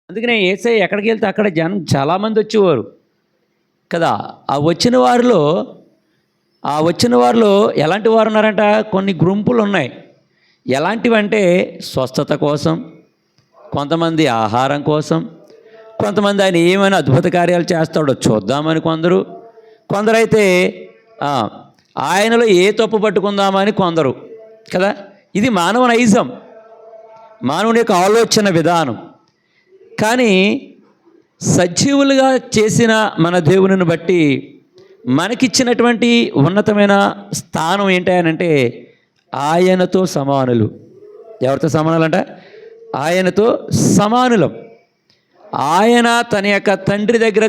అందుకనే యేసయ్య ఎక్కడికి వెళ్తే అక్కడ జనం చాలామంది వచ్చేవారు కదా. ఆ వచ్చిన వారిలో ఎలాంటి వారు ఉన్నారంట, కొన్ని గుంపులు ఉన్నాయి. ఎలాంటివంటే స్వస్థత కోసం, కొంతమంది ఆహారం కోసం, కొంతమంది ఆయన ఏమైనా అద్భుత కార్యాలు చేస్తాడో చూద్దామని కొందరైతే ఆయనలో ఏ తప్పు పట్టుకుందామని కొందరు కదా. ఇది మానవ నైజం, మానవుని యొక్క ఆలోచన విధానం. కానీ సజీవులుగా చేసిన మన దేవునిని బట్టి మనకిచ్చినటువంటి ఉన్నతమైన స్థానం ఏంటంటే ఆయనతో సమానులు. ఎవరితో సమానులంట? ఆయనతో సమానులం. ఆయన తన యొక్క తండ్రి దగ్గర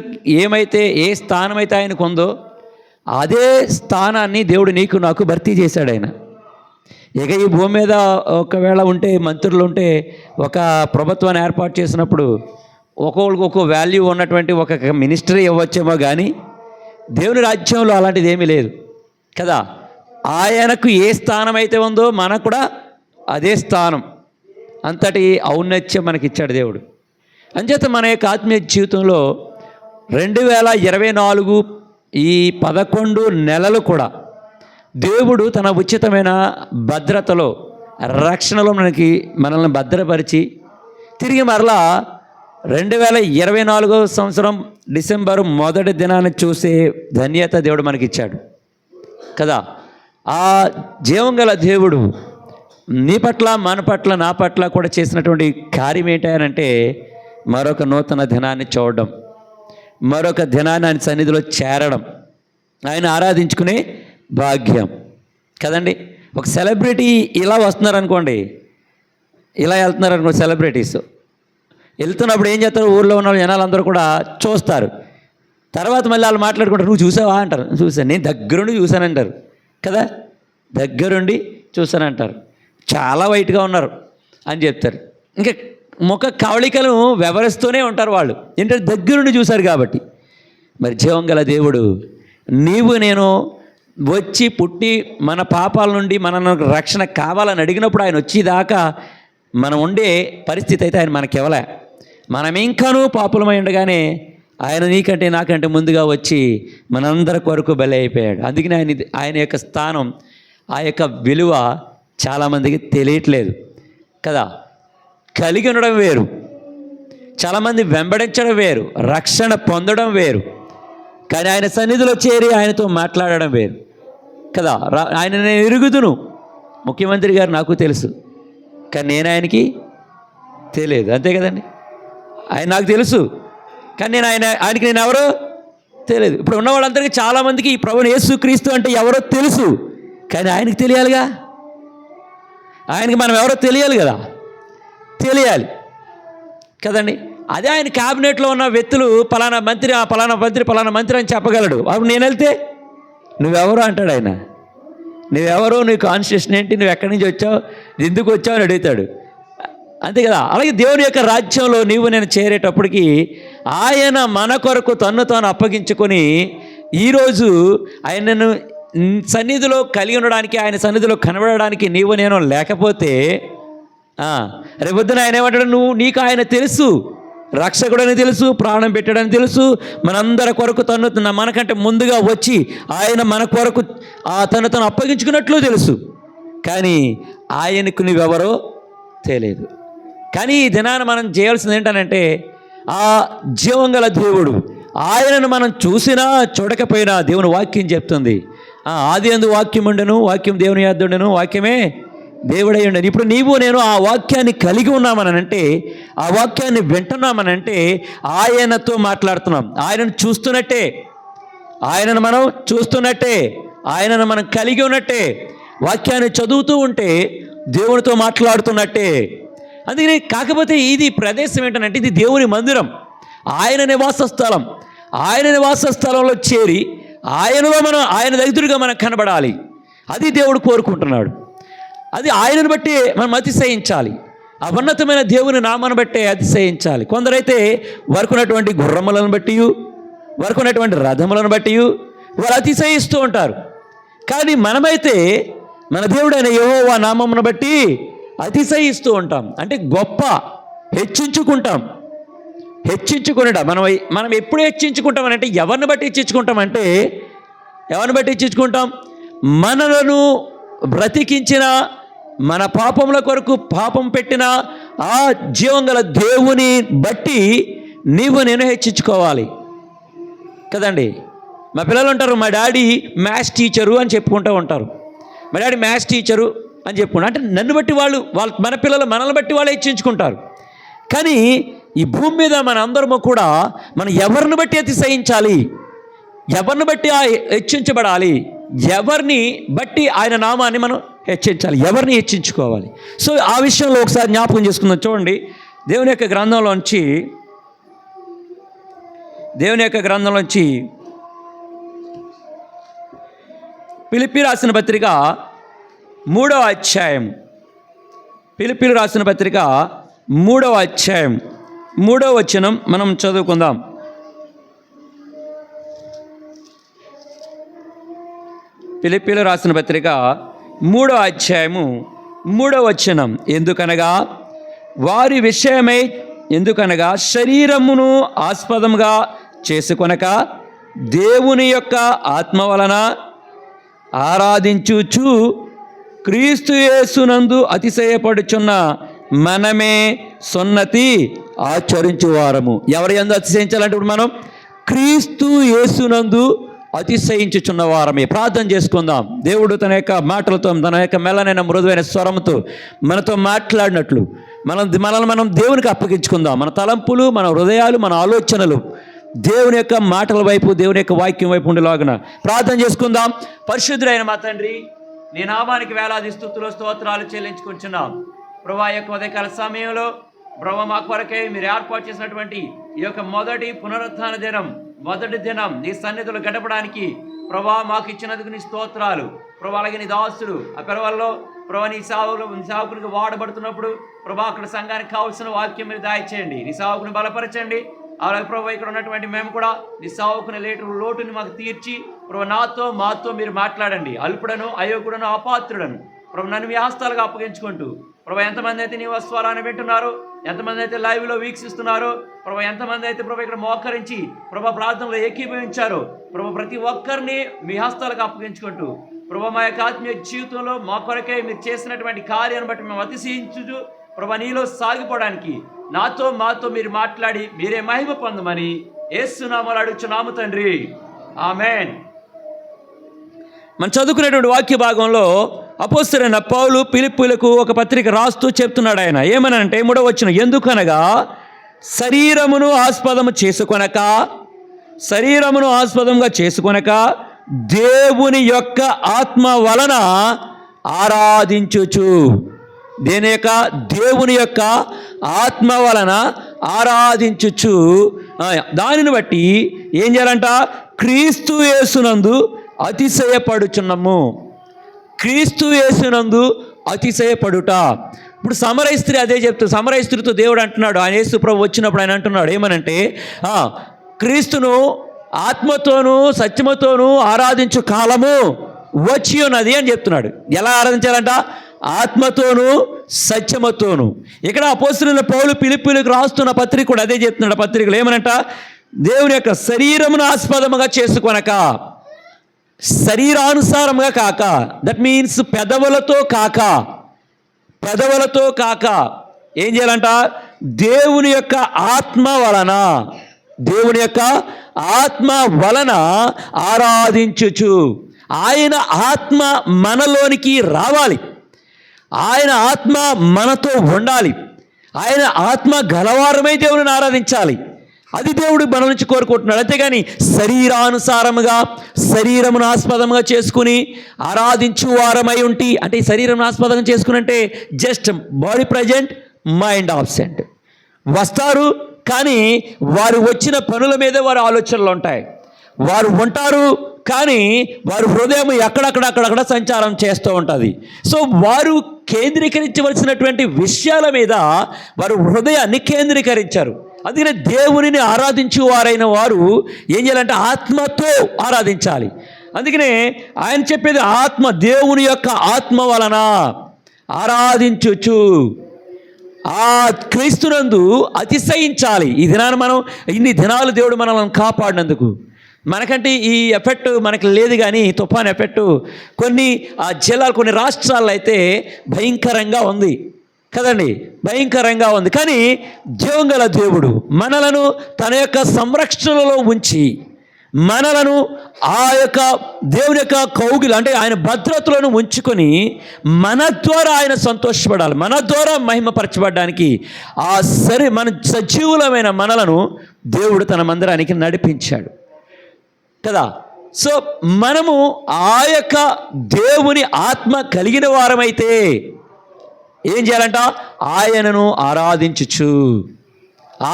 ఏ స్థానం అయితే ఆయనకు ఉందో అదే స్థానాన్ని దేవుడు నీకు నాకు భర్తీ చేశాడు ఆయన. ఇక ఈ భూమి మీద ఒకవేళ మంత్రులు ఉంటే ఒక ప్రభుత్వాన్ని ఏర్పాటు చేసినప్పుడు ఒక్కొక్కరికి ఒక్కో వాల్యూ ఉన్నటువంటి ఒక మినిస్ట్రీ ఇవ్వచ్చేమో, కానీ దేవుని రాజ్యంలో అలాంటిది ఏమీ లేదు కదా. ఆయనకు ఏ స్థానం అయితే ఉందో మనకు కూడా అదే స్థానం, అంతటి ఔన్నత్యం మనకిచ్చాడు దేవుడు. అంచేత మన యొక్క ఆత్మీయ జీవితంలో 2024 ఈ 11 నెలలు కూడా దేవుడు తన ఉచితమైన భద్రతలో, రక్షణలో మనల్ని భద్రపరిచి తిరిగి మరలా 2024 సంవత్సరం డిసెంబర్ 1వ దినాన్ని చూసే ధన్యత దేవుడు మనకిచ్చాడు కదా. ఆ జీవం గల దేవుడు నీ పట్ల, మన పట్ల, నా పట్ల కూడా చేసినటువంటి కార్యం ఏంటంటే మరొక నూతన దినాన్ని చూడడం, మరొక దినాన్ని ఆయన సన్నిధిలో చేరడం, ఆయన ఆరాధించుకునే భాగ్యం కదండి. ఒక సెలబ్రిటీ ఇలా వస్తున్నారనుకోండి, ఇలా వెళ్తున్నారనుకోండి, సెలబ్రిటీస్ వెళ్తున్నప్పుడు ఏం చేస్తారు, ఊళ్ళో ఉన్న జనాలందరూ కూడా చూస్తారు. తర్వాత మళ్ళీ వాళ్ళు మాట్లాడుకుంటారు, నువ్వు చూసావా అంటారు. చూశాను, నేను దగ్గరుండి చూశానంటారు కదా, దగ్గరుండి చూశానంటారు. చాలా వైట్గా ఉన్నారు అని చెప్తారు. ఇంకా ముఖ కవళికలు వివరిస్తూనే ఉంటారు వాళ్ళు, ఏంటంటే దగ్గరుండి చూశారు కాబట్టి. మరి జీవం గల దేవుడు నీవు నేను వచ్చి పుట్టి మన పాపాల నుండి మనకు రక్షణ కావాలని అడిగినప్పుడు ఆయన వచ్చేదాకా మనం ఉండే పరిస్థితి అయితే ఆయన మనకివ్వలే. మనం ఇంకానూ పాపులమై ఉండగానే ఆయన నీకంటే నాకంటే ముందుగా వచ్చి మనందరి కొరకు బలి అయిపోయాడు. అందుకని ఆయన యొక్క స్థానం, ఆ యొక్క విలువ చాలామందికి తెలియట్లేదు కదా. కలిగి ఉండడం వేరు, చాలామంది వెంబడించడం వేరు, రక్షణ పొందడం వేరు, కానీ ఆయన సన్నిధిలో చేరి ఆయనతో మాట్లాడడం వేరు కదా. ఆయన నేను ఎరుగుదును, ముఖ్యమంత్రి గారు నాకు తెలుసు, కానీ నేను ఆయనకి తెలియదు, అంతే కదండి. ఆయన నాకు తెలుసు, కానీ ఆయనకి నేను ఎవరో తెలియదు. ఇప్పుడు ఉన్న వాళ్ళందరికీ చాలామందికి ఈ ప్రభువు యేసుక్రీస్తు అంటే ఎవరో తెలుసు, కానీ ఆయనకి తెలియాలిగా. ఆయనకి మనం ఎవరో తెలియాలి కదా, తెలియాలి కదండి. అదే ఆయన క్యాబినెట్లో ఉన్న వ్యక్తులు పలానా మంత్రి అని చెప్పగలడు. అప్పుడు నేను వెళ్తే నువ్వెవరో అంటాడు ఆయన. నువ్వెవరో, నీ కాన్స్టిట్యూషన్ ఏంటి, నువ్వు ఎక్కడి నుంచి వచ్చావు, ఎందుకు వచ్చావు అని అడుగుతాడు, అంతే కదా. అలాగే దేవుని యొక్క రాజ్యంలో నేను చేరేటప్పటికి ఆయన మన కొరకు తన్ను తాను అప్పగించుకొని ఈరోజు ఆయనను సన్నిధిలో కలిగి ఉండడానికి, ఆయన సన్నిధిలో కనబడడానికి నేను లేకపోతే రేపొద్దున ఆయన ఏమంటాడు, నీకు ఆయన తెలుసు, రక్షకుడని తెలుసు, ప్రాణం పెట్టాడని తెలుసు, మనందరి కొరకు మనకంటే ముందుగా వచ్చి ఆయన మన కొరకు తను అప్పగించుకున్నట్లు తెలుసు, కానీ ఆయనకు నువ్వెవరో తెలియదు. కానీ ఈ దినాన్ని మనం చేయాల్సింది ఏంటనంటే ఆ జీవం గల దేవుడు ఆయనను మనం చూసినా చూడకపోయినా దేవుని వాక్యం చెప్తుంది, ఆది యందు వాక్యం ఉండెను, వాక్యం దేవుని యొద్ద ఉండెను, వాక్యమే దేవుడై ఉండను. ఇప్పుడు నేను ఆ వాక్యాన్ని కలిగి ఉన్నామనంటే, ఆ వాక్యాన్ని వింటున్నామనంటే ఆయనతో మాట్లాడుతున్నాం. ఆయనను చూస్తున్నట్టే, ఆయనను మనం చూస్తున్నట్టే, ఆయనను మనం కలిగి ఉన్నట్టే, వాక్యాన్ని చదువుతూ ఉంటే దేవునితో మాట్లాడుతున్నట్టే. అందుకని కాకపోతే ఇది ప్రదేశం ఏంటంటే ఇది దేవుని మందిరం, ఆయన నివాస స్థలం. ఆయన నివాస స్థలంలో చేరి ఆయనలో ఆయన దగ్గరగా మనం కనబడాలి. అది దేవుడు కోరుకుంటున్నాడు. అది ఆయనను బట్టి మనం అతిశయించాలి, ఆ ఉన్నతమైన దేవుని నామాన్ని బట్టే అతిశయించాలి. కొందరైతే వరకున్నటువంటి గుర్రములను బట్టి, వరకున్నటువంటి రథములను బట్టి వారు అతిశయిస్తూ ఉంటారు. కానీ మనమైతే మన దేవుడైన యెహోవా నామమును బట్టి అతిశయిస్తూ ఉంటాం, అంటే గొప్ప హెచ్చించుకుంటాం హెచ్చించుకునేట మనం ఎప్పుడు హెచ్చించుకుంటామనంటే ఎవరిని బట్టి హెచ్చించుకుంటామంటే మనలను బ్రతికించిన, మన పాపముల కొరకు పాపం పెట్టిన ఆ జీవం గల దేవుని బట్టి నీవు నేను హెచ్చించుకోవాలి కదండి. మా పిల్లలు ఉంటారు, మా డాడీ మ్యాథ్స్ టీచరు అని చెప్పుకుంటూ ఉంటారు. మా డాడీ మ్యాథ్స్ టీచరు అని చెప్పుకుంటారు. అంటే నన్ను బట్టి వాళ్ళు మన పిల్లలు మనల్ని బట్టి వాళ్ళు హెచ్చించుకుంటారు. కానీ ఈ భూమి మీద మన అందరము కూడా మనం ఎవరిని బట్టి అతిశయించాలి, ఎవరిని బట్టి హెచ్చించబడాలి, ఎవరిని బట్టి ఆయన నామాన్ని మనం హెచ్చించాలి, ఎవరిని హెచ్చించుకోవాలి. సో ఆ విషయంలో ఒకసారి జ్ఞాపకం చేసుకుందాం. చూడండి, దేవుని యొక్క గ్రంథంలోంచి ఫిలిప్పీ రాసిన పత్రిక 3వ అధ్యాయం, ఫిలిప్పీలు రాసిన పత్రిక 3వ అధ్యాయం 3వ వచనం మనం చదువుకుందాం. ఫిలిప్పీలు రాసిన పత్రిక 3వ అధ్యాయము 3వ వచనం. ఎందుకనగా శరీరమును ఆస్పదముగా చేసుకొనక దేవుని యొక్క ఆత్మ వలన ఆరాధించుచు క్రీస్తు యేసునందు అతిశయపడుచున్న మనమే సున్నతి ఆచరించువారము. ఎవరి యందు అతిశయించాలంటే ఇప్పుడు మనం క్రీస్తు యేసునందు అతిశయించుచున్న వారమే. ప్రార్థన చేసుకుందాం. దేవుడు తన యొక్క మాటలతో, తన యొక్క మెల్లనైన మృదువైన స్వరంతో మనతో మాట్లాడినట్లు మనల్ని మనం దేవునికి అప్పగించుకుందాం. మన తలంపులు, మన హృదయాలు, మన ఆలోచనలు దేవుని యొక్క మాటల వైపు, దేవుని యొక్క వాక్యం వైపు ఉండేలాగున ప్రార్థన చేసుకుందాం. పరిశుద్ధుడైన మా తండ్రి, నీ నామానికి వేలాది స్తుతులు స్తోత్రాలు చెల్లించుకుంటున్నాం. ప్రభువా, యొక్క ఉదయకాల సమయంలో ప్రభువా మా కొరకై మీరు ఏర్పాటు చేసినటువంటి ఈ యొక్క మొదటి పునరుత్థాన దినం నీ సన్నిధిలో గడపడానికి ప్రభువా మాకు ఇచ్చినందుకు నీ స్తోత్రాలు. ప్రభువా, అలాగే నీ దాసుడు ఆ పెరవల్లో ప్రభా నీ సేవకునికి వాడబడుతున్నప్పుడు ప్రభా అక్కడ సంఘానికి కావాల్సిన వాక్యం మీరు దయచేయండి. నీ సేవకుని బలపరచండి. అలాగే ప్రభు ఇక్కడ ఉన్నటువంటి మేము కూడా నీ సేవకుని లోటుని మాకు తీర్చి ప్రభు మాతో మీరు మాట్లాడండి. అల్పుడను, అయోగుడను, అపాత్రుడను ప్రభు నన్ను మీ హస్తాలుగా అప్పగించుకుంటూ ప్రభు ఎంతమంది అయితే నీ స్వరాన్ని వింటున్నారో, ఎంతమంది అయితే లైవ్లో వీక్షిస్తున్నారో ప్రభు, ఎంతమంది అయితే ప్రభు ఇక్కడ మోకరించి ప్రభు ప్రార్థనలో ఏకీభవించారో ప్రభు, ప్రతి ఒక్కరిని మీ హస్తాలకు అప్పగించుకుంటూ ప్రభు మా యొక్క ఆత్మీయ జీవితంలో మా కొరకే మీరు చేసినటువంటి కార్యాన్ని బట్టి మేము అతిశయించు ప్రభు నీలో సాగిపోవడానికి మాతో మీరు మాట్లాడి మీరే మహిమ పొందమని యేసు నామములో అడుగుచున్నాము తండ్రి, ఆమేన్. మనం చదువుకునేటువంటి వాక్య భాగంలో అపోస్తలుడైన పౌలు ఫిలిప్పీయులకు ఒక పత్రిక రాస్తూ చెప్తున్నాడు. ఆయన ఏమనంటే 3వ వచనం, ఎందుకనగా శరీరమును ఆస్పదంగా చేసుకొనక దేవుని యొక్క ఆత్మ వలన ఆరాధించుచు, దేవుని యొక్క ఆత్మ వలన ఆరాధించుచు దానిని బట్టి ఏం చేయాలంట? క్రీస్తు యేసునందు అతిశయపడుచున్నాము. క్రీస్తు యేసునందు అతిశయపడుట. ఇప్పుడు సమరయ స్త్రీ అదే చెప్తుంది. సమరయ స్త్రీతో దేవుడు అంటున్నాడు, ఆయన యేసు ప్రభు వచ్చినప్పుడు ఆయన అంటున్నాడు ఏమనంటే, క్రీస్తును ఆత్మతోనూ సత్యముతోనూ ఆరాధించు కాలము వచ్చి ఉన్నది అని చెప్తున్నాడు. ఎలా ఆరాధించాలంట? ఆత్మతోనూ సత్యముతోనూ. ఇక్కడ అపోస్తలుడైన పౌలు ఫిలిప్పీయులకు రాస్తున్న పత్రిక కూడా అదే చెప్తున్నాడు. ఆ పత్రికలు ఏమనంట? దేవుని యొక్క శరీరమును ఆస్పదముగా చేసుకొనక, శరీరానుసారముగా కాక, దట్ మీన్స్ పెదవులతో కాక ఏం చేయాలంట? దేవుని యొక్క ఆత్మ వలన ఆరాధించుచు. ఆయన ఆత్మ మనలోనికి రావాలి, ఆయన ఆత్మ మనతో ఉండాలి, ఆయన ఆత్మ గలవారమై దేవుని ఆరాధించాలి. అది దేవుడు మన నుంచి కోరుకుంటున్నాడు. అంతేగాని శరీరానుసారముగా శరీరమును ఆస్పదంగా చేసుకుని ఆరాధించు వారమై ఉంటి, అంటే ఈ శరీరం ఆస్పదంగా చేసుకుని అంటే just body present, mind absent. వస్తారు కానీ వారు వచ్చిన పనుల మీదే వారి ఆలోచనలు ఉంటాయి. వారు ఉంటారు కానీ వారి హృదయం ఎక్కడక్కడ సంచారం చేస్తూ ఉంటుంది. సో వారు కేంద్రీకరించవలసినటువంటి విషయాల మీద వారు హృదయాన్ని కేంద్రీకరించారు. అందుకనే దేవునిని ఆరాధించు వారైన వారు ఏం చేయాలంటే ఆత్మతో ఆరాధించాలి. అందుకనే ఆయన చెప్పేది దేవుని యొక్క ఆత్మ వలన ఆరాధించుచు. ఆ క్రీస్తునందు అతిశయించాలి. ఈ దినాన్ని మనం ఇన్ని దినాలు దేవుడు మనల్ని కాపాడినందుకు. మనకంటే ఈ ఎఫెక్ట్ మనకి లేదు, కానీ తుఫాన్ ఎఫెక్ట్ కొన్ని జిల్లాలు, కొన్ని రాష్ట్రాల్లో అయితే భయంకరంగా ఉంది కదండి, భయంకరంగా ఉంది. కానీ జీవంగల దేవుడు మనలను తన యొక్క సంరక్షణలో ఉంచి మనలను ఆ యొక్క దేవుని యొక్క కౌగిలు, అంటే ఆయన భద్రతలను ఉంచుకొని మన ద్వారా ఆయన సంతోషపడాలి, మన ద్వారా మహిమపరచబడడానికి మన సజీవులమైన మనలను దేవుడు తన మందిరానికి నడిపించాడు కదా. సో మనము ఆ యొక్క దేవుని ఆత్మ కలిగిన వారమైతే ఏం చేయాలంట? ఆయనను ఆరాధించుచు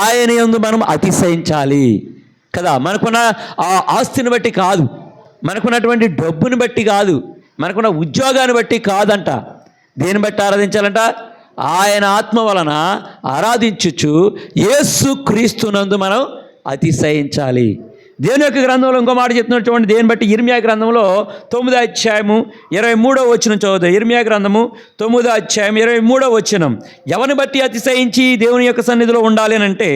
ఆయన యందు మనం అతిశయించాలి కదా. మనకున్న ఆ ఆస్తిని బట్టి కాదు, మనకున్నటువంటి డబ్బుని బట్టి కాదు, మనకున్న ఉద్యోగాన్ని బట్టి కాదంట. దేని బట్టి ఆరాధించాలంట? ఆయన ఆత్మ వలన ఆరాధించుచు యేసు క్రీస్తునందు మనం అతిశయించాలి. దేవుని యొక్క గ్రంథంలో ఇంకో మాట చెప్తున్నాడు చూడండి. దేని బట్టి? ఇర్మియా గ్రంథంలో 9వ అధ్యాయము 23వ వచనం చదువుతాం. ఇర్మియా గ్రంథము 9వ అధ్యాయం 23వ వచనం. ఎవరిని బట్టి అతిశయించి దేవుని యొక్క సన్నిధిలో ఉండాలి అని అంటే,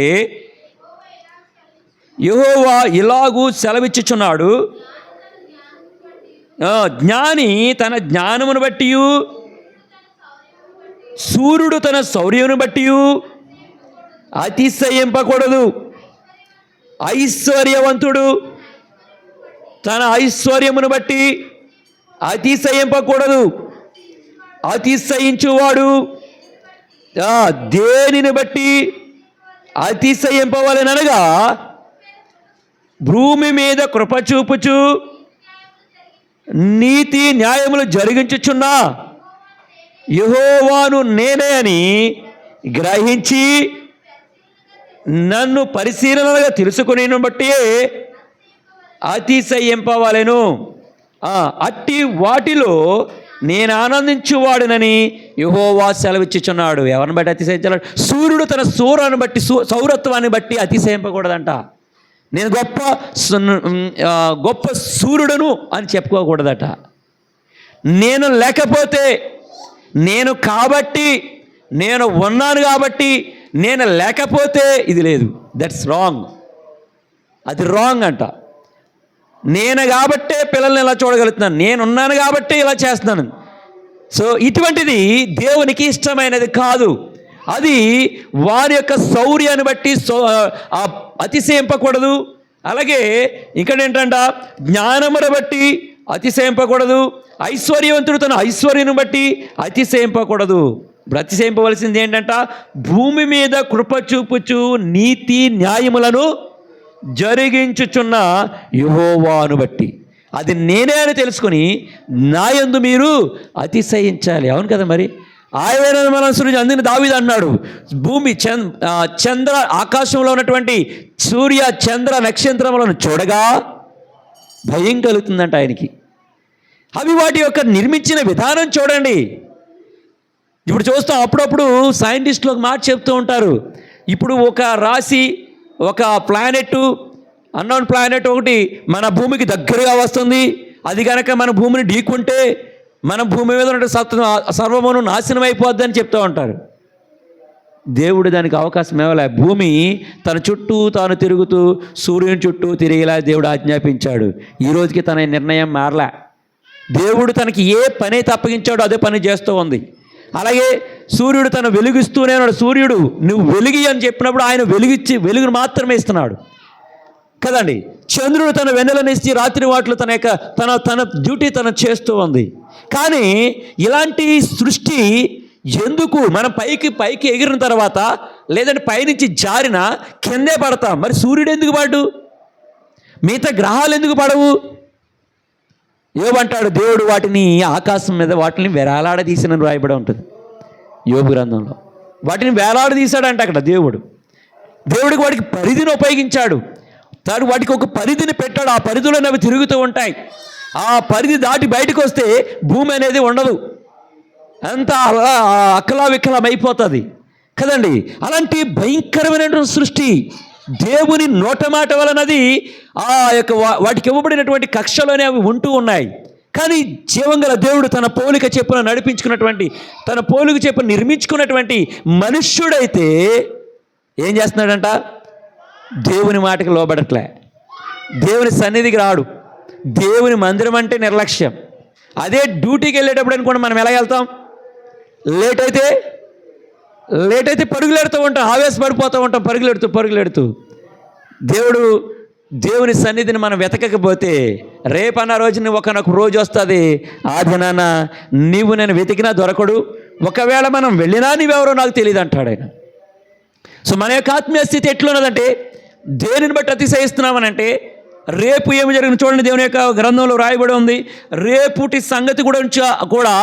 యెహోవా ఇలాగూ సెలవిచ్చుచున్నాడు, జ్ఞాని తన జ్ఞానమును బట్టి, సూర్యుడు తన శౌర్యమును బట్టి అతిశయింపకూడదు, ఐశ్వర్యవంతుడు తన ఐశ్వర్యమును బట్టి అతిశయింపకూడదు. అతిశయించువాడు దేనిని బట్టి అతిశయింపవలెననగా, భూమి మీద కృప చూపుచు నీతి న్యాయములు జరిగించుచున్న యెహోవాను నేనే అని గ్రహించి నన్ను పరిశీలనగా తెలుసుకుని బట్టి అతిశయింపవలెను. అట్టి వాటిలో నేను ఆనందించువాడునని యెహోవా సెలవిచ్చుచున్నాడు. ఎవరిని బట్టి అతిశయించాలి? సూర్యుడు తన సూర్యుని బట్టి, సౌరత్వాన్ని బట్టి అతిశయింపకూడదంట. నేను గొప్ప సూర్యుడును అని చెప్పుకోకూడదట. నేను లేకపోతే, నేను కాబట్టి, నేను ఉన్నాను కాబట్టి, నేను లేకపోతే ఇది లేదు. That's wrong. అది రాంగ్ అంట. నేను కాబట్టే పిల్లల్ని ఇలా చూడగలుగుతున్నాను, నేనున్నాను కాబట్టే ఇలా చేస్తున్నాను. సో ఇటువంటిది దేవునికి ఇష్టమైనది కాదు. అది వారి యొక్క శౌర్యాన్ని బట్టి అతిశయింపకూడదు. అలాగే ఇక్కడ ఏంటంట, జ్ఞానమును బట్టి అతిశయింపకూడదు, ఐశ్వర్యవంతుడు తన ఐశ్వర్యను బట్టి అతిశయింపకూడదు. ఇప్పుడు అతిశయింపవలసింది ఏంటంట? భూమి మీద కృప చూపుచు నీతి న్యాయములను జరిగించుచున్న యెహోవాను బట్టి, అది నేనే అని తెలుసుకొని నా యందు మీరు అతిశయించాలి. అవును కదా. మరి ఆయన మన సృష్టి అందుని దావీదు అన్నాడు, భూమి చంద్ర ఆకాశంలో ఉన్నటువంటి సూర్య చంద్ర నక్షత్రములను చూడగా భయం కలుగుతుందంట ఆయనకి. అవి వాటి యొక్క నిర్మించిన విధానం చూడండి. ఇప్పుడు చూస్తాం, అప్పుడప్పుడు సైంటిస్టులు ఒక మాట చెప్తూ ఉంటారు. ఇప్పుడు ఒక రాశి, ఒక ప్లానెట్, అన్నోన్ ప్లానెట్ ఒకటి మన భూమికి దగ్గరగా వస్తుంది. అది కనుక మన భూమిని ఢీకుంటే మన భూమి మీద ఉన్న సర్వమును నాశనం అయిపోద్ది అని చెప్తూ ఉంటారు. దేవుడు దానికి అవకాశం ఇవ్వలే. భూమి తన చుట్టూ తాను తిరుగుతూ సూర్యుని చుట్టూ తిరిగేలా దేవుడు ఆజ్ఞాపించాడు. ఈ రోజుకి తన నిర్ణయం మారలే. దేవుడు తనకి ఏ పని అయితే అప్పగించాడో అదే పని చేస్తూ ఉంది. అలాగే సూర్యుడు తను వెలుగిస్తూనే ఉన్నాడు. సూర్యుడు నువ్వు వెలిగి అని చెప్పినప్పుడు ఆయన వెలుగును మాత్రమే ఇస్తున్నాడు కదండి. చంద్రుడు తన వెన్నెలనిచ్చి రాత్రి వాటిలో తన డ్యూటీ తను చేస్తూ ఉంది. కానీ ఇలాంటి సృష్టి ఎందుకు? మనం పైకి ఎగిరిన తర్వాత, లేదంటే పైనుంచి జారిన కిందే పడతాం. మరి సూర్యుడు ఎందుకు పడ్డు? మిగతా గ్రహాలు ఎందుకు పడవు? యోబంటాడు, దేవుడు వాటిని ఆకాశం మీద వాటిని వేలాడదీసిన రాయబడి ఉంటుంది యోబు గ్రంథంలో. వాటిని వేలాడదీశాడంట అక్కడ దేవుడికి వాటికి పరిధిని ఉపయోగించాడు. తాను వాటికి ఒక పరిధిని పెట్టాడు. ఆ పరిధిలో అవి తిరుగుతూ ఉంటాయి. ఆ పరిధి దాటి బయటకు వస్తే భూమి అనేది ఉండదు, అంతా అక్కలావిక్కలం అయిపోతుంది కదండి. అలాంటి భయంకరమైనటువంటి సృష్టి దేవుని నోటమాట వలనది ఆ యొక్క వాటికి ఇవ్వబడినటువంటి కక్షలోనే అవి ఉంటూ ఉన్నాయి. కానీ జీవం గల దేవుడు తన పోలిక చెప్పున నడిపించుకున్నటువంటి, తన పోలిక చెప్పున నిర్మించుకున్నటువంటి మనుష్యుడైతే ఏం చేస్తున్నాడంట? దేవుని మాటకి లోబడట్లే, దేవుని సన్నిధికి రాడు, దేవుని మందిరం అంటే నిర్లక్ష్యం. అదే డ్యూటీకి వెళ్ళేటప్పుడు అనుకోండి, మనం ఎలా వెళ్తాం? లేట్ అయితే పరుగులెడుతూ ఉంటాం, ఆవేశపడిపోతూ ఉంటాం, పరుగులెడుతూ. దేవుని సన్నిధిని మనం వెతకకపోతే రేపన్న రోజుని ఒకనొక రోజు వస్తుంది, ఆ దినాన నీవు నేను వెతికినా దొరకడు, ఒకవేళ మనం వెళ్ళినా నీవెవరో నాకు తెలియదు అంటాడు ఆయన. సో మన యొక్క ఆత్మీయ స్థితి ఎట్లున్నదంటే, దేనిని బట్టి అతిశయిస్తున్నామనంటే, రేపు ఏమి జరిగింది చూడండి, దేవుని యొక్క గ్రంథంలో రాయబడి ఉంది. రేపుటి సంగతి కూడా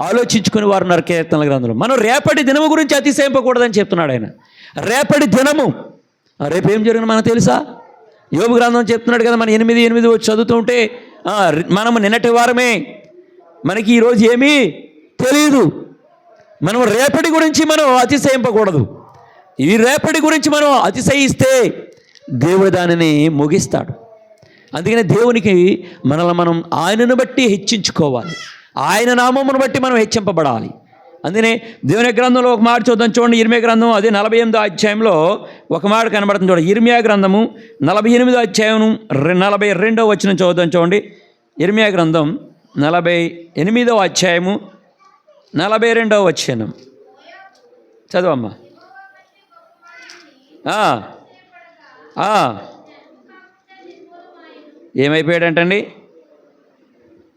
ఆలోచించుకుని వారు ఉన్నారు కీర్తనల గ్రంథంలో. మనం రేపటి దినము గురించి అతిశయింపకూడదని చెప్తున్నాడు ఆయన. రేపటి దినము, రేపు ఏం జరిగింది మనకు తెలుసా? యోబు గ్రంథం చెప్తున్నాడు కదా, మనం 8:8 చదువుతుంటే మనము నిన్నటి వారమే, మనకి ఈరోజు ఏమీ తెలియదు. మనం రేపటి గురించి మనం అతిశయింపకూడదు. ఈ రేపటి గురించి మనం అతిశయిస్తే దేవుడు దానిని ముగిస్తాడు. అందుకనే దేవునికి మనల్ని మనం ఆయనను బట్టి హెచ్చించుకోవాలి, ఆయన నామమును బట్టి మనం హెచ్చింపబడాలి. అందుకనే దేవుని గ్రంథంలో ఒక మాట చూద్దాం చూడండి. ఇర్మియా గ్రంథం అదే 48వ అధ్యాయంలో ఒక మాట కనబడుతుంది చూడండి. ఇర్మియా గ్రంథము 48వ అధ్యాయం 42వ వచనం చూద్దాం చూడండి. ఇర్మియా గ్రంథం 48వ అధ్యాయము 42వ వచనం చదవమ్మా. ఏమైపోయాడంటండి?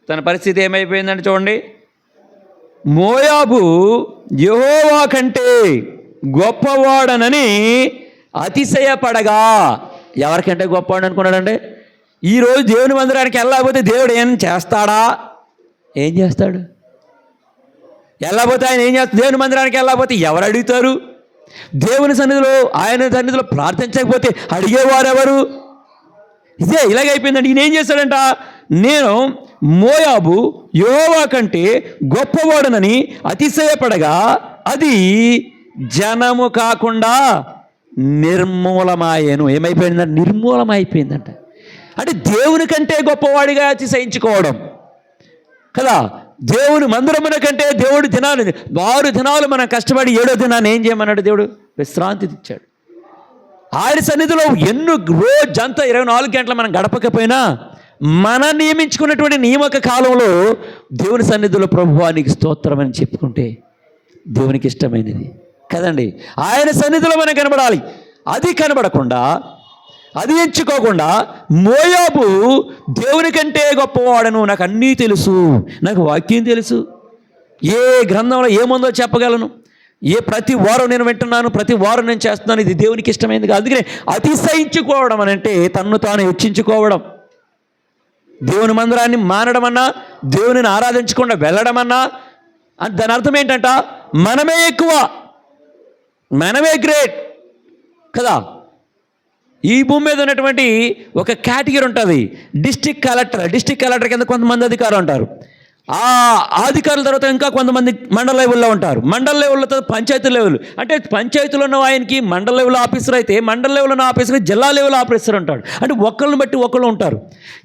తన పరిస్థితి ఏమైపోయిందంటే చూడండి, మోయాబు యెహోవా కంటే గొప్పవాడనని అతిశయపడగా. ఎవరికంటే గొప్పవాడు అనుకున్నాడంటే? ఈరోజు దేవుని మందిరానికి వెళ్ళకపోతే దేవుడు ఏం చేస్తాడా? ఏం చేస్తాడు? వెళ్ళకపోతే ఆయన ఏం చేస్తాడు? దేవుని మందిరానికి వెళ్ళకపోతే ఎవరు అడుగుతారు? దేవుని సన్నిధిలో, ఆయన సన్నిధిలో ప్రార్థించకపోతే అడిగేవారెవరు? ఇదే ఇలాగైపోయిందండి. ఈయన ఏం చేశాడంట? నేను మోయాబు యెహోవా కంటే గొప్పవాడనని అతిశయపడగా అది జనము కాకుండా నిర్మూలమాయను. ఏమైపోయిందంట? నిర్మూలమైపోయిందంట. అంటే దేవుని కంటే గొప్పవాడిగా అతిశయించుకోవడం కదా. దేవుని మందిరమున కంటే దేవుడి దినాలు 6 దినాలు మనం కష్టపడి 7వ దినాన్ని ఏం చేయమన్నాడు? దేవుడు విశ్రాంతి ఇచ్చాడు. ఆయన సన్నిధిలో రోజంతా 24 గంటలు మనం గడపకపోయినా మనం నియమించుకున్నటువంటి నియామక కాలంలో దేవుని సన్నిధిలో ప్రభువానికి స్తోత్రం అని చెప్పుకుంటే దేవునికి ఇష్టమైనది కదండి. ఆయన సన్నిధిలో మనం కనబడాలి. అది కనబడకుండా, అది ఎంచుకోకుండా మోయాబు దేవుని కంటే గొప్పవాడను, నాకు అన్నీ తెలుసు, నాకు వాక్యం తెలుసు, ఏ గ్రంథంలో ఏముందో చెప్పగలను, ప్రతి వారం నేను వింటున్నాను, ప్రతి వారం నేను చేస్తున్నాను, ఇది దేవునికి ఇష్టమైంది కాదు. అందుకనే అతిశయించుకోవడం అని అంటే తన్ను తాను హెచ్చించుకోవడం. దేవుని మందిరాన్ని మానడమన్నా, దేవునిని ఆరాధించకుండా వెళ్ళడమన్నా దాని అర్థం ఏంటంట? మనమే ఎక్కువ, మనమే గ్రేట్ కదా. ఈ భూమి మీద ఉన్నటువంటి ఒక కేటగిరీ ఉంటుంది, డిస్ట్రిక్ట్ కలెక్టర్ కింద కొంతమంది అధికారులు ఉంటారు. ఆ అధికారుల తర్వాత ఇంకా కొంతమంది మండల లెవెల్లో ఉంటారు. మండల లెవెల్లో తర్వాత పంచాయతీ లెవెల్, అంటే పంచాయతీలో ఉన్న ఆయనకి మండల లెవెల్ ఆఫీసర్ అయితే మండల లెవెల్ ఉన్న ఆఫీసర్ జిల్లా లెవెల్ ఆఫీసర్ ఉంటాడు. అంటే ఒకళ్ళని బట్టి ఒకళ్ళు ఉంటారు.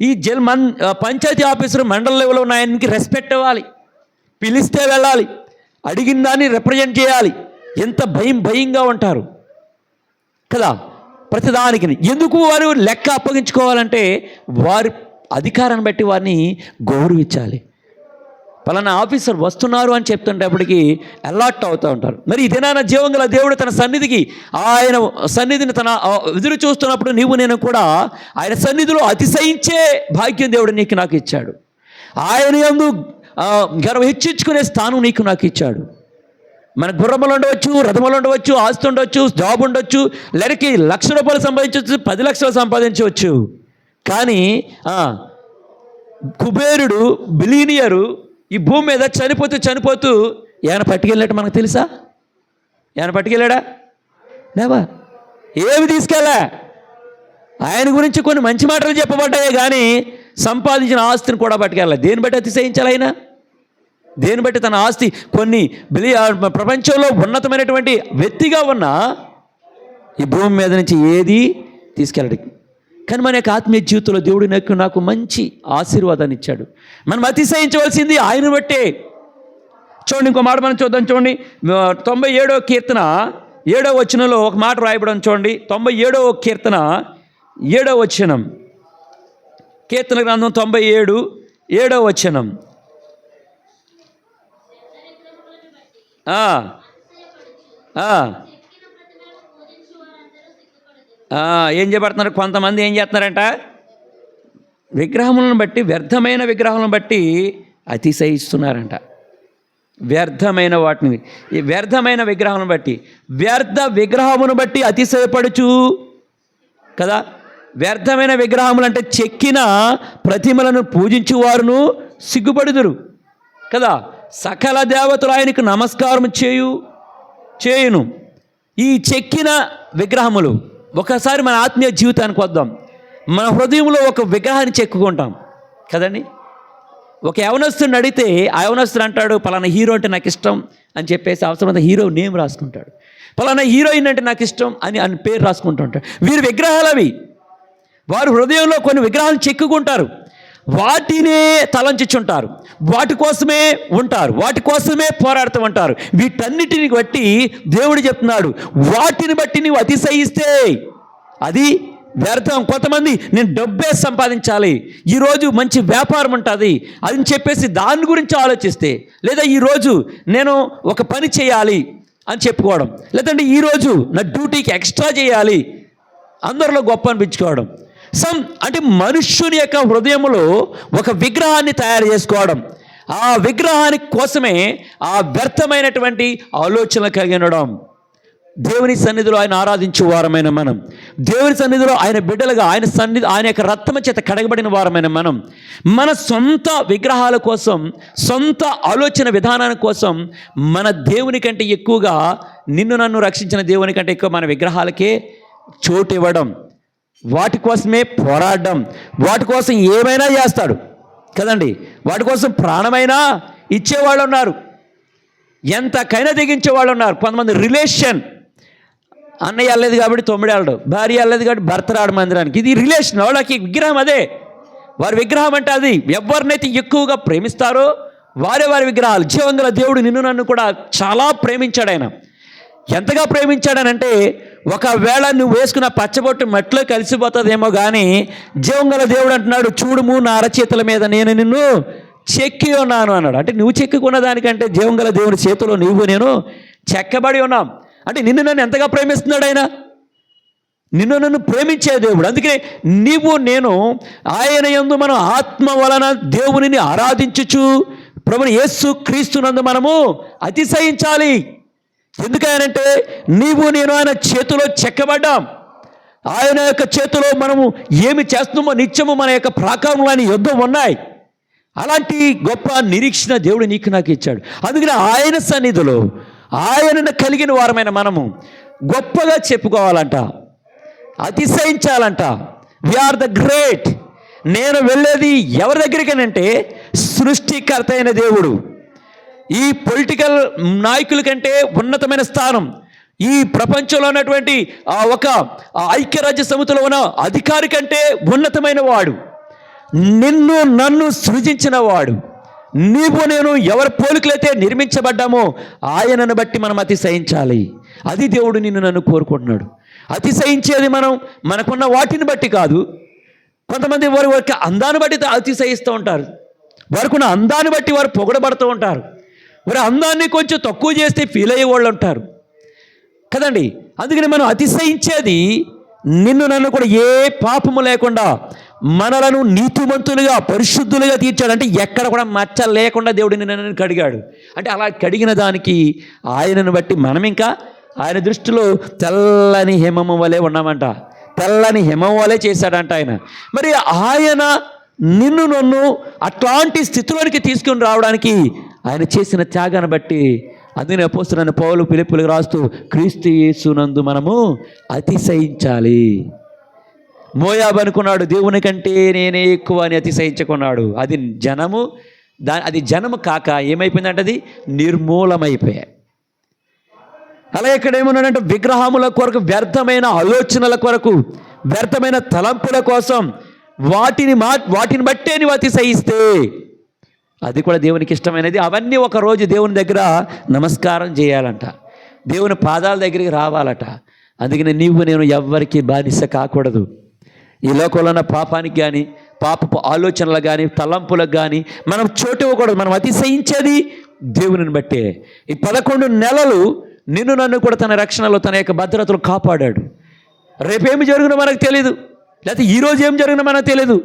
ఈ పంచాయతీ ఆఫీసర్ మండల లెవెల్లో ఉన్న ఆయనకి రెస్పెక్ట్ ఇవ్వాలి, పిలిస్తే వెళ్ళాలి, అడిగిన దాన్ని రిప్రజెంట్ చేయాలి. ఎంత భయంగా ఉంటారు కదా ప్రతిదానికి. ఎందుకు వారు లెక్క అప్పగించుకోవాలంటే వారి అధికారాన్ని బట్టి వారిని గౌరవించాలి. పలానా ఆఫీసర్ వస్తున్నారు అని చెప్తుంటేప్పటికీ అలర్ట్ అవుతూ ఉంటారు. మరి ఇదేనా జీవం గల దేవుడు తన సన్నిధికి, ఆయన సన్నిధిని తన ఎదురు చూస్తున్నప్పుడు నీవు నేను కూడా ఆయన సన్నిధిలో అతిశయించే భాగ్యం దేవుడు నీకు నాకు ఇచ్చాడు. ఆయన యందు గర్వం హెచ్చించుకునే స్థానం నీకు నాకు ఇచ్చాడు. మన గుర్రములు ఉండవచ్చు, రథములు ఉండవచ్చు, ఆస్తి ఉండవచ్చు, జాబ్ ఉండొచ్చు, లేరికి ₹1,00,000 సంపాదించవచ్చు, 10 లక్షలు సంపాదించవచ్చు. కానీ కుబేరుడు, బిలీనియరు ఈ భూమి మీద చనిపోతూ ఏమైనా పట్టుకెళ్ళినట్టు మనకు తెలుసా? ఏమైనా పట్టుకెళ్ళాడా? లేవా? ఏమి తీసుకెళ్ళా? ఆయన గురించి కొన్ని మంచి మాటలు చెప్పబడ్డాయే కానీ సంపాదించిన ఆస్తిని కూడా పట్టుకెళ్ళాలి. దేన్ని బట్టి అతిశయించాలి ఆయన? దేన్ని బట్టి తన ఆస్తి కొన్ని ప్రపంచంలో ఉన్నతమైనటువంటి వ్యక్తిగా ఉన్న ఈ భూమి మీద నుంచి ఏది తీసుకెళ్ళడానికి కానీ మన యొక్క ఆత్మీయ జీవితంలో దేవుడు నాకు మంచి ఆశీర్వాదాన్ని ఇచ్చాడు. మనం అతిశయించవలసింది ఆయన బట్టే. చూడండి, ఇంకో మాట మనం చూద్దాం. చూడండి, 97వ కీర్తన 7వ వచనంలో ఒక మాట రాయబడం చూడండి. 97వ కీర్తన 7వ వచనం, కీర్తన గ్రంథం 97 7వ వచనం. ఏం చేయబడుతున్నారు? కొంతమంది ఏం చేస్తున్నారంట, విగ్రహములను బట్టి, వ్యర్థమైన విగ్రహములను బట్టి అతిశయిస్తున్నారంట. వ్యర్థమైన వాటిని, ఈ వ్యర్థమైన విగ్రహములను బట్టి, వ్యర్థ విగ్రహమును బట్టి అతిశయపడుచు కదా. వ్యర్థమైన విగ్రహములు అంటే చెక్కిన ప్రతిమలను పూజించువారును సిగ్గుపడుదురు కదా. సకల దేవతలు ఆయనకు నమస్కారం చేయును. ఈ చెక్కిన విగ్రహములు, ఒకసారి మన ఆత్మీయ జీవితానికి వద్దాం. మన హృదయంలో ఒక విగ్రహాన్ని చెక్కుకుంటాం కదండి. ఒక యవనస్తుడిని అడిగితే ఆ యవనస్తుడు అంటాడు, పలానా హీరో అంటే నాకు ఇష్టం అని చెప్పేసి అవసరమైన హీరో నేమ్ రాసుకుంటాడు. పలానా హీరోయిన్ అంటే నాకు ఇష్టం అని పేరు రాసుకుంటూ ఉంటాడు. వీరి విగ్రహాలు అవి. వారు హృదయంలో కొన్ని విగ్రహాలు చెక్కుకుంటారు, వాటినే తలంచుచుంటారు, వాటి కోసమే ఉంటారు, వాటి కోసమే పోరాడుతూ ఉంటారు. వీటన్నిటిని బట్టి దేవుడు చెప్తున్నాడు, వాటిని బట్టి నీవు అతిశయిస్తే అది వ్యర్థం. కొంతమంది నేను డబ్బే సంపాదించాలి, ఈరోజు మంచి వ్యాపారం ఉంటుంది అని చెప్పేసి దాని గురించి ఆలోచిస్తే, లేదా ఈరోజు నేను ఒక పని చేయాలి అని చెప్పుకోవడం, లేదంటే ఈరోజు నా డ్యూటీకి ఎక్స్ట్రా చేయాలి, అందరిలో గొప్ప అనిపించుకోవడం. అంటే మనుష్యుని యొక్క హృదయంలో ఒక విగ్రహాన్ని తయారు చేసుకోవడం, ఆ విగ్రహానికి కోసమే ఆ వ్యర్థమైనటువంటి ఆలోచనలు కలిగి ఉండడం. దేవుని సన్నిధిలో ఆయన ఆరాధించే వారమైన మనం, దేవుని సన్నిధిలో ఆయన బిడ్డలుగా ఆయన యొక్క రక్తము చేత కడగబడిన వారమైన మనం, మన సొంత విగ్రహాల కోసం, సొంత ఆలోచన విధానాల కోసం మన దేవుని కంటే ఎక్కువగా, నిన్ను నన్ను రక్షించిన దేవుని కంటే ఎక్కువ మన విగ్రహాలకే చోటు ఇవ్వడం, వాటి కోసమే పోరాడడం, వాటి కోసం ఏమైనా చేస్తాడు కదండి. వాటి కోసం ప్రాణమైనా ఇచ్చేవాళ్ళు ఉన్నారు, ఎంతకైనా తెగించే వాళ్ళు ఉన్నారు. కొంతమంది రిలేషన్, అన్నయ్య వెళ్ళలేదు కాబట్టి తమ్ముడు వెళ్ళడు, భార్య వెళ్ళలేదు కాబట్టి భర్త రాడు మందిరానికి. ఇది రిలేషన్, వాళ్ళకి విగ్రహం అదే. వారి విగ్రహం అంటే అది. ఎవరినైతే ఎక్కువగా ప్రేమిస్తారో వారే వారి విగ్రహాలు. జీవంగల దేవుడు నిన్ను నన్ను కూడా చాలా ప్రేమించాడు. ఆయన ఎంతగా ప్రేమించాడనంటే, ఒకవేళ నువ్వు వేసుకున్న పచ్చబొట్టు మట్టిలో కలిసిపోతుందేమో కానీ జీవంగల దేవుడు అంటున్నాడు, చూడుము నా అరచేతుల మీద నేను నిన్ను చెక్కి ఉన్నాను అన్నాడు. అంటే నువ్వు చెక్కుకున్న దానికంటే జీవంగల దేవుడి చేతిలో నేను చెక్కబడి ఉన్నాం. అంటే నిన్ను నన్ను ఎంతగా ప్రేమిస్తున్నాడు ఆయన, నిన్ను నన్ను ప్రేమించే దేవుడు. అందుకే నీవు నేను ఆయన యందు మనం ఆత్మ వలన దేవునిని ఆరాధించుచు ప్రభుని యేసు క్రీస్తునందు మనము అతిశయించాలి. ఎందుకనంటే నీవు నేను ఆయన చేతిలో చెక్కబడ్డాం. ఆయన యొక్క చేతిలో మనము ఏమి చేస్తున్నామో నిత్యము మన యొక్క ప్రాకారంలో ఆయన యుద్ధం ఉన్నాయి. అలాంటి గొప్ప నిరీక్షణ దేవుడు నీకు నాకు ఇచ్చాడు. అందుకని ఆయన సన్నిధిలో ఆయనను కలిగిన వారమైన మనము గొప్పగా చెప్పుకోవాలంట, అతిశయించాలంట. We are the great. నేను వెళ్ళేది ఎవరి దగ్గరికనంటే సృష్టికర్త అయిన దేవుడు. ఈ పొలిటికల్ నాయకుల కంటే ఉన్నతమైన స్థానం, ఈ ప్రపంచంలో ఉన్నటువంటి ఒక ఐక్యరాజ్య సమితిలో ఉన్న అధికారి కంటే ఉన్నతమైన వాడు, నిన్ను నన్ను సృజించిన వాడు. నీవు నేను ఎవరి పోలికలైతే నిర్మించబడ్డామో ఆయనను బట్టి మనం అతిశయించాలి. అది దేవుడు నిన్ను నన్ను కోరుకుంటున్నాడు. అతిశయించేది మనం మనకున్న వాటిని బట్టి కాదు. కొంతమంది వారి వారికి అందాన్ని బట్టి అతిశయిస్తూ ఉంటారు, వారికున్న అందాన్ని బట్టి వారు పొగడబడుతూ ఉంటారు. వారి అందాన్ని కొంచెం తక్కువ చేస్తే ఫీల్ అయ్యే వాళ్ళు ఉంటారు కదండి. అందుకని మనం అతిశయించేది నిన్ను నన్ను కూడా ఏ పాపము లేకుండా మనలను నీతిమంతులుగా పరిశుద్ధులుగా తీర్చాడు. ఎక్కడ కూడా మచ్చ లేకుండా దేవుడు నిన్ను కడిగాడు. అంటే అలా కడిగిన దానికి ఆయనను బట్టి మనం ఇంకా ఆయన దృష్టిలో తెల్లని హిమము వలె ఉన్నామంట. తెల్లని హిమం వలె చేశాడంట ఆయన. మరి ఆయన నిన్ను నన్ను అట్లాంటి స్థితిలోనికి తీసుకుని రావడానికి ఆయన చేసిన త్యాగాన్ని బట్టి, అందుకని అపోస్తలుడైన పౌలు ఫిలిప్పీయులకు రాస్తూ క్రీస్తు యేసునందు మనము అతిశయించాలి. మోయాబు అనుకున్నాడు దేవుని కంటే నేనే ఎక్కువ అని అతిశయించుకున్నాడు. అది జనము కాక ఏమైపోయిందంటే అది నిర్మూలమైపోయాయి. అలాగే ఇక్కడ ఏమన్నాడంటే విగ్రహముల కొరకు, వ్యర్థమైన ఆలోచనల కొరకు వ్యర్థమైన తలంపుల కోసం వాటిని బట్టే నీవు అతిశయిస్తే అది కూడా దేవునికి ఇష్టమైనది. అవన్నీ ఒక రోజు దేవుని దగ్గర నమస్కారం చేయాలంట, దేవుని పాదాల దగ్గరికి రావాలట. అందుకని నేను ఎవ్వరికి బానిస కాకూడదు. ఈ లోకంలో ఉన్న పాపానికి కానీ, పాపపు ఆలోచనలకు కానీ, తలంపులకు కానీ మనం చోటు ఇవ్వకూడదు. మనం అతిశయించేది దేవుని బట్టే. ఈ 11 నెలలు నన్ను కూడా తన రక్షణలో, తన యొక్క భద్రతలు కాపాడాడు. రేపేమి జరుగునో మనకు తెలియదు, లేకపోతే ఈరోజు ఏం జరిగినా మనకు తెలియదు.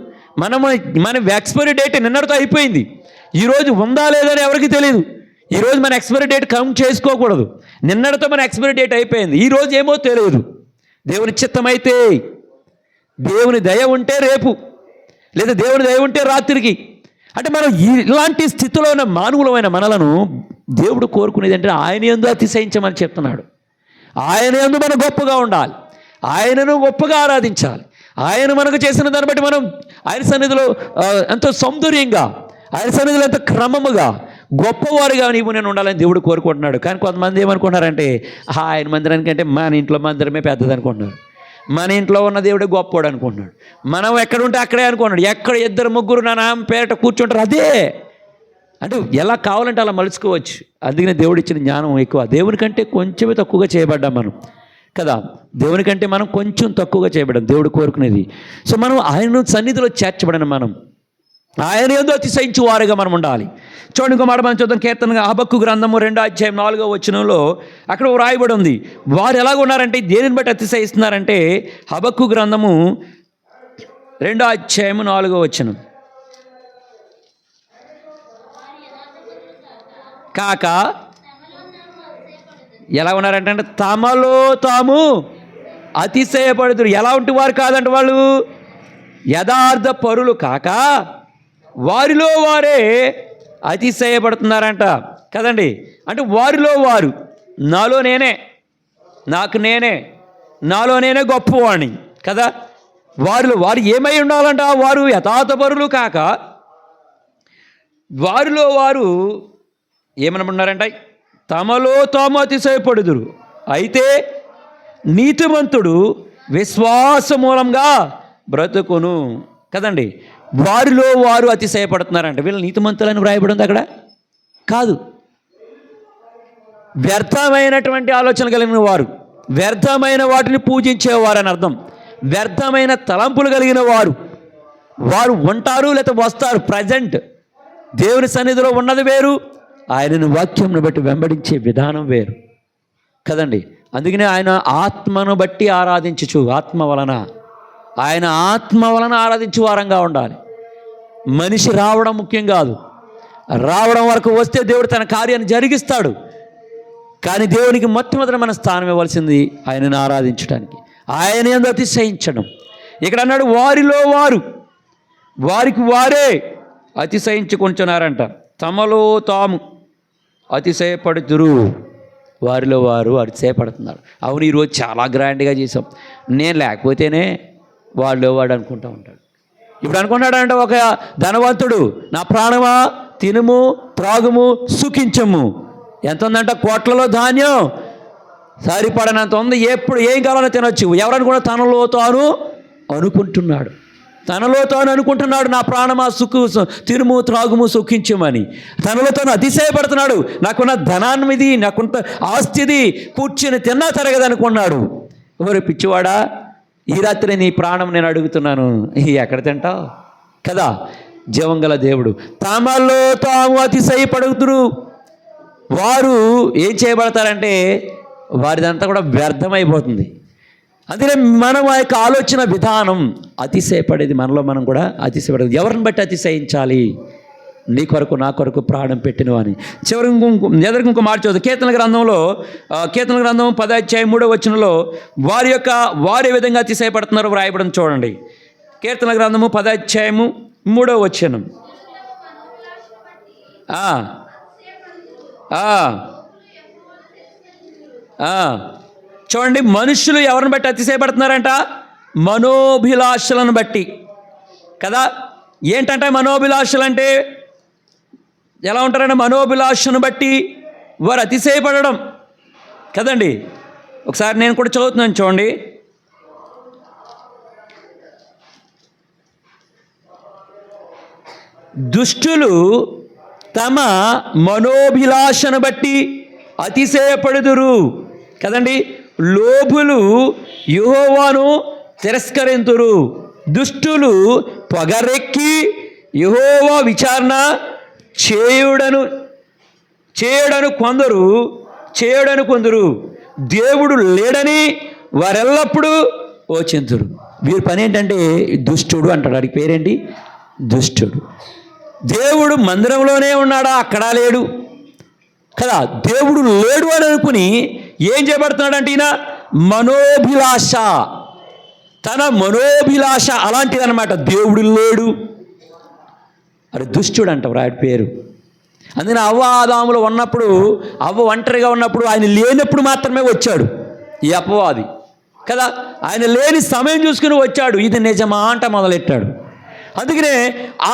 మన ఎక్స్పైరీ డేట్ నిన్నటితో అయిపోయింది. ఈరోజు ఉందా లేదని ఎవరికి తెలియదు. ఈరోజు మన ఎక్స్పైరీ డేట్ కౌంట్ చేసుకోకూడదు. నిన్నటితో మన ఎక్స్పైరీ డేట్ అయిపోయింది. ఈరోజు ఏమో తెలియదు. దేవుని చిత్తమైతే, దేవుని దయ ఉంటే రేపు, లేదా దేవుని దయ ఉంటే రాత్రికి. అంటే మనం ఇలాంటి స్థితిలో ఉన్న మానవులమైన మనలను దేవుడు కోరుకునేది అంటే ఆయన యందు అతిశయించమని చెప్తున్నాడు. ఆయన యందు మనం గొప్పగా ఉండాలి, ఆయనను గొప్పగా ఆరాధించాలి. ఆయన మనకు చేసిన దాన్ని బట్టి మనం ఆయన సన్నిధిలో ఎంతో సౌందర్యంగా, ఆయన సన్నిధిలో ఎంతో క్రమముగా, గొప్పవారుగా నేను ఉండాలని దేవుడు కోరుకుంటున్నాడు. కానీ కొంతమంది ఏమనుకుంటున్నారంటే ఆయన మందిరానికంటే మన ఇంట్లో మందిరమే పెద్దది అనుకుంటున్నారు. మన ఇంట్లో ఉన్న దేవుడే గొప్పవాడు అనుకుంటున్నాడు. మనం ఎక్కడ ఉంటే అక్కడే అనుకున్నాడు. ఎక్కడ 2-3 నా నామ పేరట కూర్చుంటారు అదే. అంటే ఎలా కావాలంటే అలా మలుచుకోవచ్చు. అందుకనే దేవుడు ఇచ్చిన జ్ఞానం ఎక్కువ. దేవుని కంటే కొంచెమే తక్కువగా చేయబడ్డాం మనం కదా. దేవుని కంటే మనం కొంచెం తక్కువగా చేయబడ్డాం, దేవుడు కోరుకునేది. సో మనం ఆయన సన్నిధిలో చేర్చబడిన మనం ఆయన యందు అతిశయించు వారుగా మనం ఉండాలి. చూడండి, ఇంకో మాట మనం చూద్దాం. కీర్తనగా హబక్కు గ్రంథము 2:4 అక్కడ వ్రాయబడి ఉంది. వారు ఎలాగ ఉన్నారంటే దేనిని బట్టి అతిశయిస్తున్నారంటే, హబక్కు గ్రంథము 2:4 కాక ఎలా ఉన్నారంటే తమలో తాము అతిశయపడుతురు. ఎలా ఉంటే వారు కాదంట, వాళ్ళు యథార్థ పరులు కాక వారిలో వారే అతిశయపడుతున్నారంట కదండి. అంటే వారిలో వారు, నాలో నేనే, నాకు నేనే, నాలో నేనే గొప్పవాణ్ణి కదా. వారు ఏమై ఉండాలంట, వారు యథార్థపరులు కాక వారిలో వారు ఏమనుకున్నారంట, తమలో తాము అతిశయపడుదురు. అయితే నీతిమంతుడు విశ్వాస మూలంగా బ్రతుకును కదండి. వారిలో వారు అతిశయపడుతున్నారంట. వీళ్ళు నీతిమంతులని వ్రాయబడింది అక్కడ కాదు. వ్యర్థమైనటువంటి ఆలోచన కలిగిన వారు, వ్యర్థమైన వాటిని పూజించేవారు అని అర్థం. వ్యర్థమైన తలంపులు కలిగిన వారు ఉంటారు లేదా వస్తారు. ప్రజెంట్ దేవుని సన్నిధిలో ఉన్నది వేరు, ఆయనను వాక్యంను బట్టి వెంబడించే విధానం వేరు కదండి. అందుకనే ఆయన ఆత్మను బట్టి ఆరాధించచ్చు. ఆయన ఆత్మ వలన ఆరాధించే వారంగా ఉండాలి. మనిషి రావడం ముఖ్యం కాదు. రావడం వరకు వస్తే దేవుడు తన కార్యాన్ని జరిగిస్తాడు. కానీ దేవునికి మొట్టమొదటి మన స్థానం ఇవ్వాల్సింది ఆయనను ఆరాధించడానికి, ఆయన యందు అతిశయించడం. ఇక్కడ అన్నాడు వారిలో వారికి వారే అతిశయించుకుంటున్నారంట. తమలో తాము అతిశయపడుతురు, వారిలో వారు అతిశయపడుతున్నారు. అవును, ఈరోజు చాలా గ్రాండ్గా చేసాం, నేను లేకపోతేనే వాడు అనుకుంటూ ఉంటాడు. ఇప్పుడు అనుకుంటాడంటే ఒక ధనవంతుడు, నా ప్రాణమా తినుము త్రాగుము సుఖించము. ఎంత ఉందంట, కోట్లలో ధాన్యం సరిపడనంత ఉంది, ఎప్పుడు ఏం కావాలో తినొచ్చు. ఎవరనుకున్నా తనలో తాను అనుకుంటున్నాడు, నా ప్రాణమా తినుము త్రాగుము సుఖించమని తనలో తాను అతిశయపడుతున్నాడు. నాకున్న ధనాన్నిది, నాకున్న ఆస్తిది, కూర్చుని తిన్నా తరగదనుకున్నాడు. ఎవరు పిచ్చివాడా, ఈ రాత్రి నీ ప్రాణం నేను అడుగుతున్నాను, ఎక్కడ తింటావు కదా. జీవంగల దేవుడు తమలో తాము అతిశయపడుతురు. వారు ఏం చేయబడతారంటే వారిదంతా కూడా వ్యర్థమైపోతుంది. అందుకనే మనం ఆ యొక్క ఆలోచన విధానం అతిశయపడేది, మనలో మనం కూడా అతిశయపడేది. ఎవరిని బట్టి అతిశయించాలి? నీ కొరకు నా కొరకు ప్రాణం పెట్టిన అని. ఎదురికి ఇంకో మాట చదువు. కీర్తన గ్రంథం 10:3 వారు ఏ విధంగా అతిశయపడుతున్నారో వ్రాయబడం చూడండి. కీర్తన గ్రంథము 10:3 చూడండి, మనుషులు ఎవరిని బట్టి అతిశయపడుతున్నారంట? మనోభిలాషలను బట్టి కదా. ఏంటంటే మనోభిలాషలు అంటే ఎలా ఉంటారంటే, మనోభిలాషను బట్టి వారు అతిశయపడడం కదండి. ఒకసారి నేను కూడా చదువుతున్నాను చూడండి. దుష్టులు తమ మనోభిలాషను బట్టి అతిశయపడుదురు కదండి. లోభులు యెహోవాను తిరస్కరింతురు. దుష్టులు పొగరెక్కి యెహోవా విచారణ చేయడను కొందరు దేవుడు లేడని వారెల్లప్పుడూ ఓచింతురు. వీరి పని ఏంటంటే దుష్టుడు అంటాడు. వాడికి పేరేంటి? దుష్టుడు. దేవుడు మందిరంలోనే ఉన్నాడా? అక్కడా లేడు కదా. దేవుడు లేడు అని అనుకుని ఏం చేయబడుతున్నాడంటే ఈయన మనోభిలాష, తన మనోభిలాష అలాంటిదన్నమాట. దేవుడు లేడు, అది దుష్టుడు అంట వాడి పేరు. అందుకని అవ్వ ఆదాములు ఉన్నప్పుడు, అవ్వ ఒంటరిగా ఉన్నప్పుడు, ఆయన లేనప్పుడు మాత్రమే వచ్చాడు ఈ అపవాది కదా. ఆయన లేని సమయం చూసుకుని వచ్చాడు. ఇది నిజమా అంట మొదలెట్టాడు. అందుకనే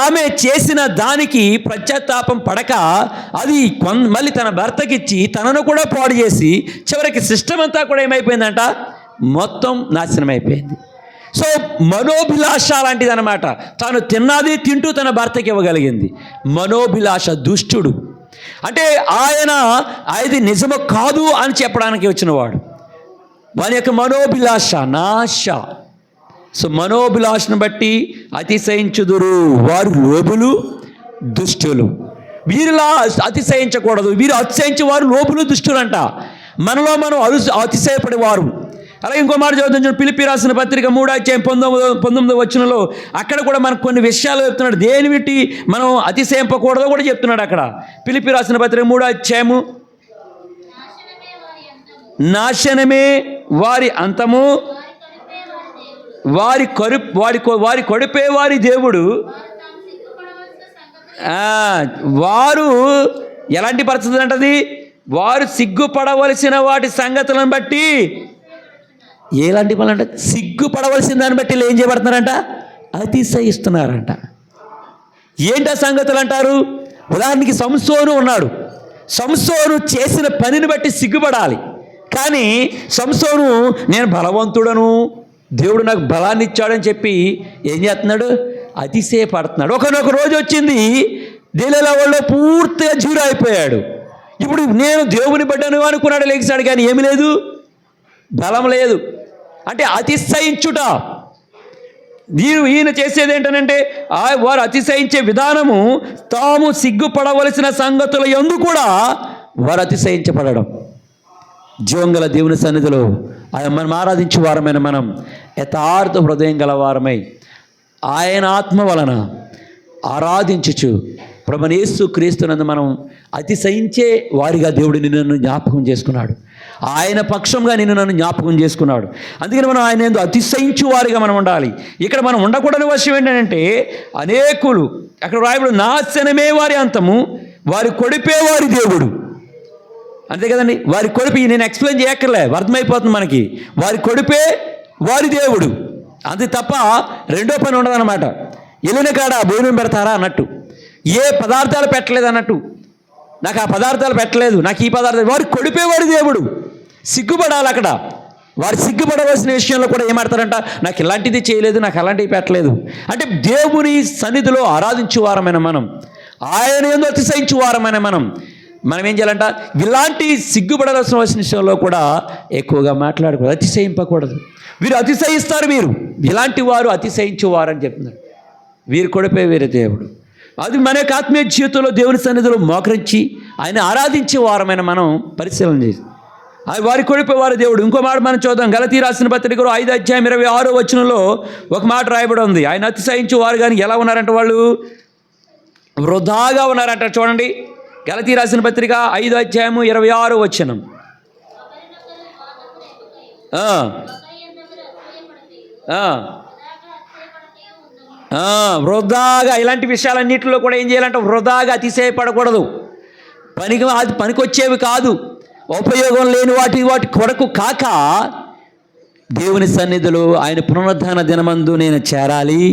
ఆమె చేసిన దానికి పశ్చాత్తాపం పడక అది మళ్ళీ తన భర్తకిచ్చి తనను కూడా పాడు చేసి చివరికి సిస్టమ్ అంతా కూడా ఏమైపోయిందంట, మొత్తం నాశనం అయిపోయింది. సో మనోభిలాష లాంటిది అనమాట. తాను తింటూ తన భర్తకి ఇవ్వగలిగింది. మనోభిలాష దుష్టుడు అంటే ఆయన అది నిజము కాదు అని చెప్పడానికి వచ్చినవాడు. వాని యొక్క మనోభిలాష నాశ. సో మనోభిలాషను బట్టి అతిశయించుదురు వారు లోబులు దుష్టులు. వీరిలా అతిశయించకూడదు. వీరు అతిశయించే వారు లోబులు దుష్టులు అంట. మనలో మనం అతిశయపడేవారు. అలాగే ఇంకో మాట చదువుతాం, ఫిలిప్పీ రాసిన పత్రిక 3:19 వచనంలో అక్కడ కూడా మనకు కొన్ని విషయాలు చెప్తున్నాడు. దేని బట్టి మనం అతిశయింపకూడదో కూడా చెప్తున్నాడు అక్కడ. ఫిలిప్పీ రాసిన పత్రిక 3 నాశనమే వారి అంతము, వారి కొడిపే వారి దేవుడు. వారు ఎలాంటి పరిస్థితి అంటది? వారు సిగ్గుపడవలసిన వాటి సంగతులను బట్టి. ఎలాంటి పనులు అంటే సిగ్గుపడవలసిన దాన్ని బట్టి ఏం చేయబడుతున్నారంట? అతిశయిస్తున్నారంట. ఏంటి ఆ సంగతులు అంటారు? ఉదాహరణకి సంసోను ఉన్నాడు. సంసోను చేసిన పనిని బట్టి సిగ్గుపడాలి. కానీ సంసోను నేను బలవంతుడను, దేవుడు నాకు బలాన్ని ఇచ్చాడని చెప్పి ఏం చేస్తున్నాడు? అతిశయపడుతున్నాడు. ఒకనొక రోజు వచ్చింది, దేనిలో వాళ్ళు పూర్తిగా జీరో అయిపోయాడు. ఇప్పుడు నేను దేవుని బిడ్డను అనుకున్నాడు, లేచాడు, కానీ ఏమి లేదు, బలం లేదు. అంటే అతిశయించుట. ఈయన చేసేది ఏంటనంటే వారు అతిశయించే విధానము తాము సిగ్గుపడవలసిన సంగతుల యందు కూడా వారు అతిశయించబడడం. జీవంగల దేవుని సన్నిధిలో మనం ఆరాధించే వారమైన మనం యథార్థ హృదయం గల వారమై ఆయన ఆత్మ వలన ఆరాధించుచు ప్రభువైన యేసు క్రీస్తునందు మనం అతిశయించే వారిగా దేవుడు నిన్ను జ్ఞాపకం చేసుకున్నాడు. ఆయన పక్షంగా నన్ను జ్ఞాపకం చేసుకున్నాడు. అందుకని మనం ఆయన ఏందో అతిశయించు వారిగా మనం ఉండాలి. ఇక్కడ మనం ఉండకూడని విషయం ఏంటంటే అనేకులు అక్కడ రాయబడు నాశనమే వారి అంతము, వారి కొడిపే వారి దేవుడు. అంతే కదండి. వారి కొడిపి నేను ఎక్స్ప్లెయిన్ చేయక్కర్లే, అర్థమైపోతుంది మనకి. వారి కొడిపే వారి దేవుడు. అంతే తప్ప రెండో పని ఉండదన్నమాట. ఎల్లిన కాడ భోజనం పెడతారా అన్నట్టు, ఏ పదార్థాలు పెట్టలేదు అన్నట్టు. నాకు ఆ పదార్థాలు పెట్టలేదు, నాకు ఈ పదార్థాలు. వారు కొడిపే వారి దేవుడు. సిగ్గుపడాలి అక్కడ. వారు సిగ్గుపడవలసిన విషయంలో కూడా ఏమాడతారంట, నాకు ఇలాంటిది చేయలేదు, నాకు అలాంటివి పెట్టలేదు. అంటే దేవుని సన్నిధిలో ఆరాధించు వారమైన మనం, ఆయన యందు అతిశయించు వారమైన మనం ఏం చేయాలంట, ఇలాంటి సిగ్గుపడవలసిన విషయంలో కూడా ఎక్కువగా మాట్లాడకూడదు, అతిశయింపకూడదు. వీరు అతిశయిస్తారు, వీరు ఇలాంటి వారు అతిశయించువారు అని చెప్తున్నారు. వీరు కొడిపే వీరి దేవుడు. అది మన యొక్క ఆత్మీయ జీవితంలో దేవుని సన్నిధిలో మోకరించి ఆయన ఆరాధించే వారమైన మనం పరిశీలన చేసి వారి కొడిపే వారి దేవుడు. ఇంకో మాట మనం చూద్దాం. గలతీ రాసిన పత్రికలో 5:26 వచనంలో ఒక మాట రాయబడి ఉంది. ఆయన అతిశయించు వారు కానీ ఎలా ఉన్నారంట, వాళ్ళు వృధాగా ఉన్నారంట. చూడండి, గలతీ రాసిన పత్రిక 5:26 వచనం. వృధాగా ఇలాంటి విషయాలన్నింటిలో కూడా ఏం చేయాలంటే వృధాగా అతిశయపడకూడదు. అది పనికొచ్చేవి కాదు, ఉపయోగం లేని వాటి కొరకు కాక దేవుని సన్నిధిలో ఆయన పునరుద్ధాన దినమందు నేను చేరాలి,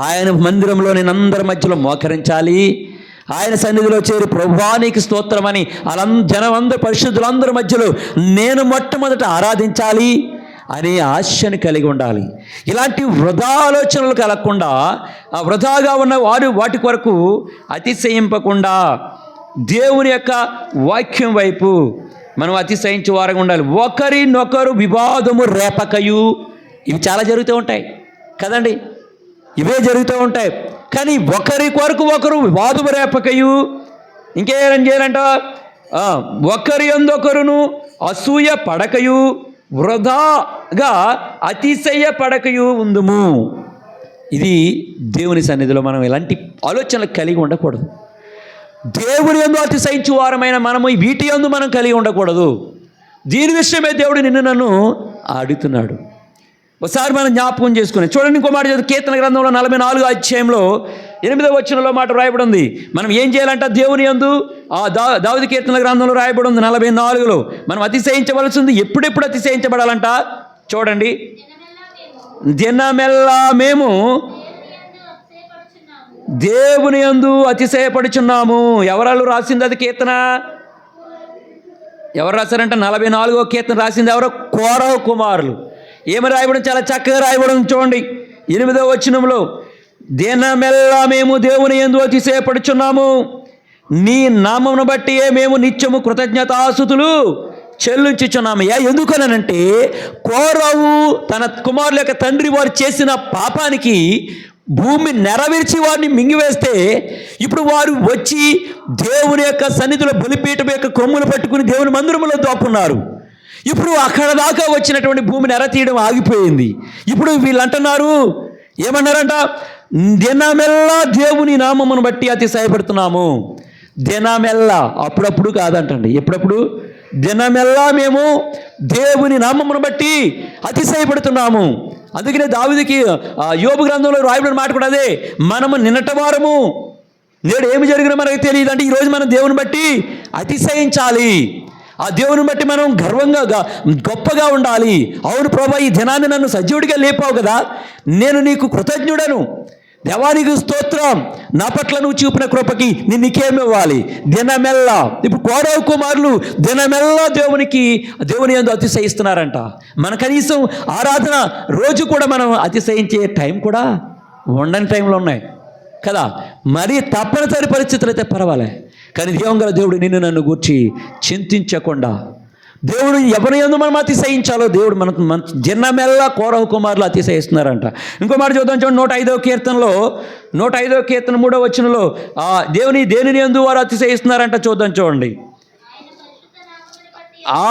ఆయన మందిరంలో నేను అందరి మధ్యలో మోకరించాలి, ఆయన సన్నిధిలో చేరి ప్రభువా నీకు స్తోత్రమని జనం అందరూ పరిశుద్ధులందరి మధ్యలో నేను మొట్టమొదట ఆరాధించాలి అనే ఆశను కలిగి ఉండాలి. ఇలాంటి వృధా ఆలోచనలు కలగకుండా, ఆ వృధాగా ఉన్న వాటి కొరకు అతిశయింపకుండా దేవుని యొక్క వాక్యం వైపు మనం అతిశయించే వారంగా ఉండాలి. ఒకరినొకరు వివాదము రేపకయు, ఇవి చాలా జరుగుతూ ఉంటాయి కదండి, ఇవే జరుగుతూ ఉంటాయి. కానీ ఒకరి కొరకు ఒకరు వివాదము రేపకయు, ఇంకేం చేయాలంట, ఒకరి యందొకరును అసూయ పడకయు, వృధాగా అతిశయ పడకయు ఉందుము. ఇది దేవుని సన్నిధిలో మనం ఎలాంటి ఆలోచనలు కలిగి ఉండకూడదు. దేవుని యందు అతిశయించు వారమైన మనము వీటి యందు మనం కలిగి ఉండకూడదు. దీని విషయమే దేవుడు నిన్ను నన్ను అడుగుతున్నాడు. ఒకసారి మనం జ్ఞాపకం చేసుకుని చూడండి. ఇంకో మాట చదువు, కీర్తన గ్రంథంలో 44వ అధ్యాయంలో 8వ వచనంలో మాట రాయబడి ఉంది. మనం ఏం చేయాలంట, దేవుని యందు దావీదు కీర్తన గ్రంథంలో రాయబడి ఉంది 44లో మనం అతిశయించవలసింది. ఎప్పుడెప్పుడు అతిశయించబడాలంట చూడండి, దినమెల్లా మేము దేవుని యందు అతిశయపడుచున్నాము. ఎవరాళ్ళు రాసింది అది కీర్తన? ఎవరు రాశారంట? 44వ కీర్తన రాసింది ఎవరో? కోరహు కుమారులు. ఏమి రాయబడి? చాలా చక్కగా రాయబడి చూడండి 8వ వచనంలో, దినమెల్లా మేము దేవుని యందు అతిశయపడుచున్నాము, నీ నామమును బట్టి మేము నిత్యము కృతజ్ఞతాస్తుతులు చెల్లించుచున్నాము. ఎందుకనంటే కోరహు తన కుమారుల యొక్క తండ్రి వారు చేసిన పాపానికి భూమి నెరవేర్చి వారిని మింగివేస్తే, ఇప్పుడు వారు వచ్చి దేవుని యొక్క సన్నిధిలో బలిపీఠం యొక్క కొమ్ములు పట్టుకుని దేవుని మందిరంలో దోపున్నారు. ఇప్పుడు అక్కడ దాకా వచ్చినటువంటి భూమి నెర తీయడం ఆగిపోయింది. ఇప్పుడు వీళ్ళు అంటున్నారు, ఏమన్నారంట, దినమెల్లా దేవుని నామమును బట్టి అతిశయపడుతున్నాము. దినమెల్లా, అప్పుడప్పుడు కాదంటండి, ఎప్పుడప్పుడు? దినమెల్లా మేము దేవుని నామమును బట్టి అతిశయపడుతున్నాము. అందుకనే దావీదుకి యోబు గ్రంథంలో రాయబడిన మాట కూడా అదే, మనము నిన్నటి వారము నేడు ఏమి జరిగినా మనకు తెలియదు అంటే ఈరోజు మనం దేవుని బట్టి అతిశయించాలి. ఆ దేవుని బట్టి మనం గర్వంగా గొప్పగా ఉండాలి. అవును ప్రభా, ఈ దినాన్ని నన్ను సజీవుడిగా లేపావు కదా, నేను నీకు కృతజ్ఞుడను, దేవానికి స్తోత్రం, నా పట్ల నువ్వు చూపిన కృపకి నేను నీకేమి ఇవ్వాలి. దినమెల్లా, ఇప్పుడు కోరహు కుమారులు దినమెల్లా దేవుని యందు అతిశయిస్తున్నారంట. మన కనీసం ఆరాధన రోజు కూడా మనం అతిశయించే టైం కూడా ఉండని టైంలో ఉన్నాయి కదా. మరీ తప్పనిసరి పరిస్థితులు అయితే పర్వాలే, కానీ దేవుడు నిన్ను నన్ను గూర్చి చింతించకుండా, దేవుడు ఎవరి యందు మనం అతిశయించాలో దేవుడు మన దినమెల్లా కోరహు కుమారులు అతిశయిస్తున్నారంట. ఇంకో మాట చూద్దాం చూడండి, 105వ కీర్తనలో 105వ కీర్తన 3వ వచనంలో దేనిని యందు వారు అతిశయిస్తున్నారంట. చూద్దాం చూడండి,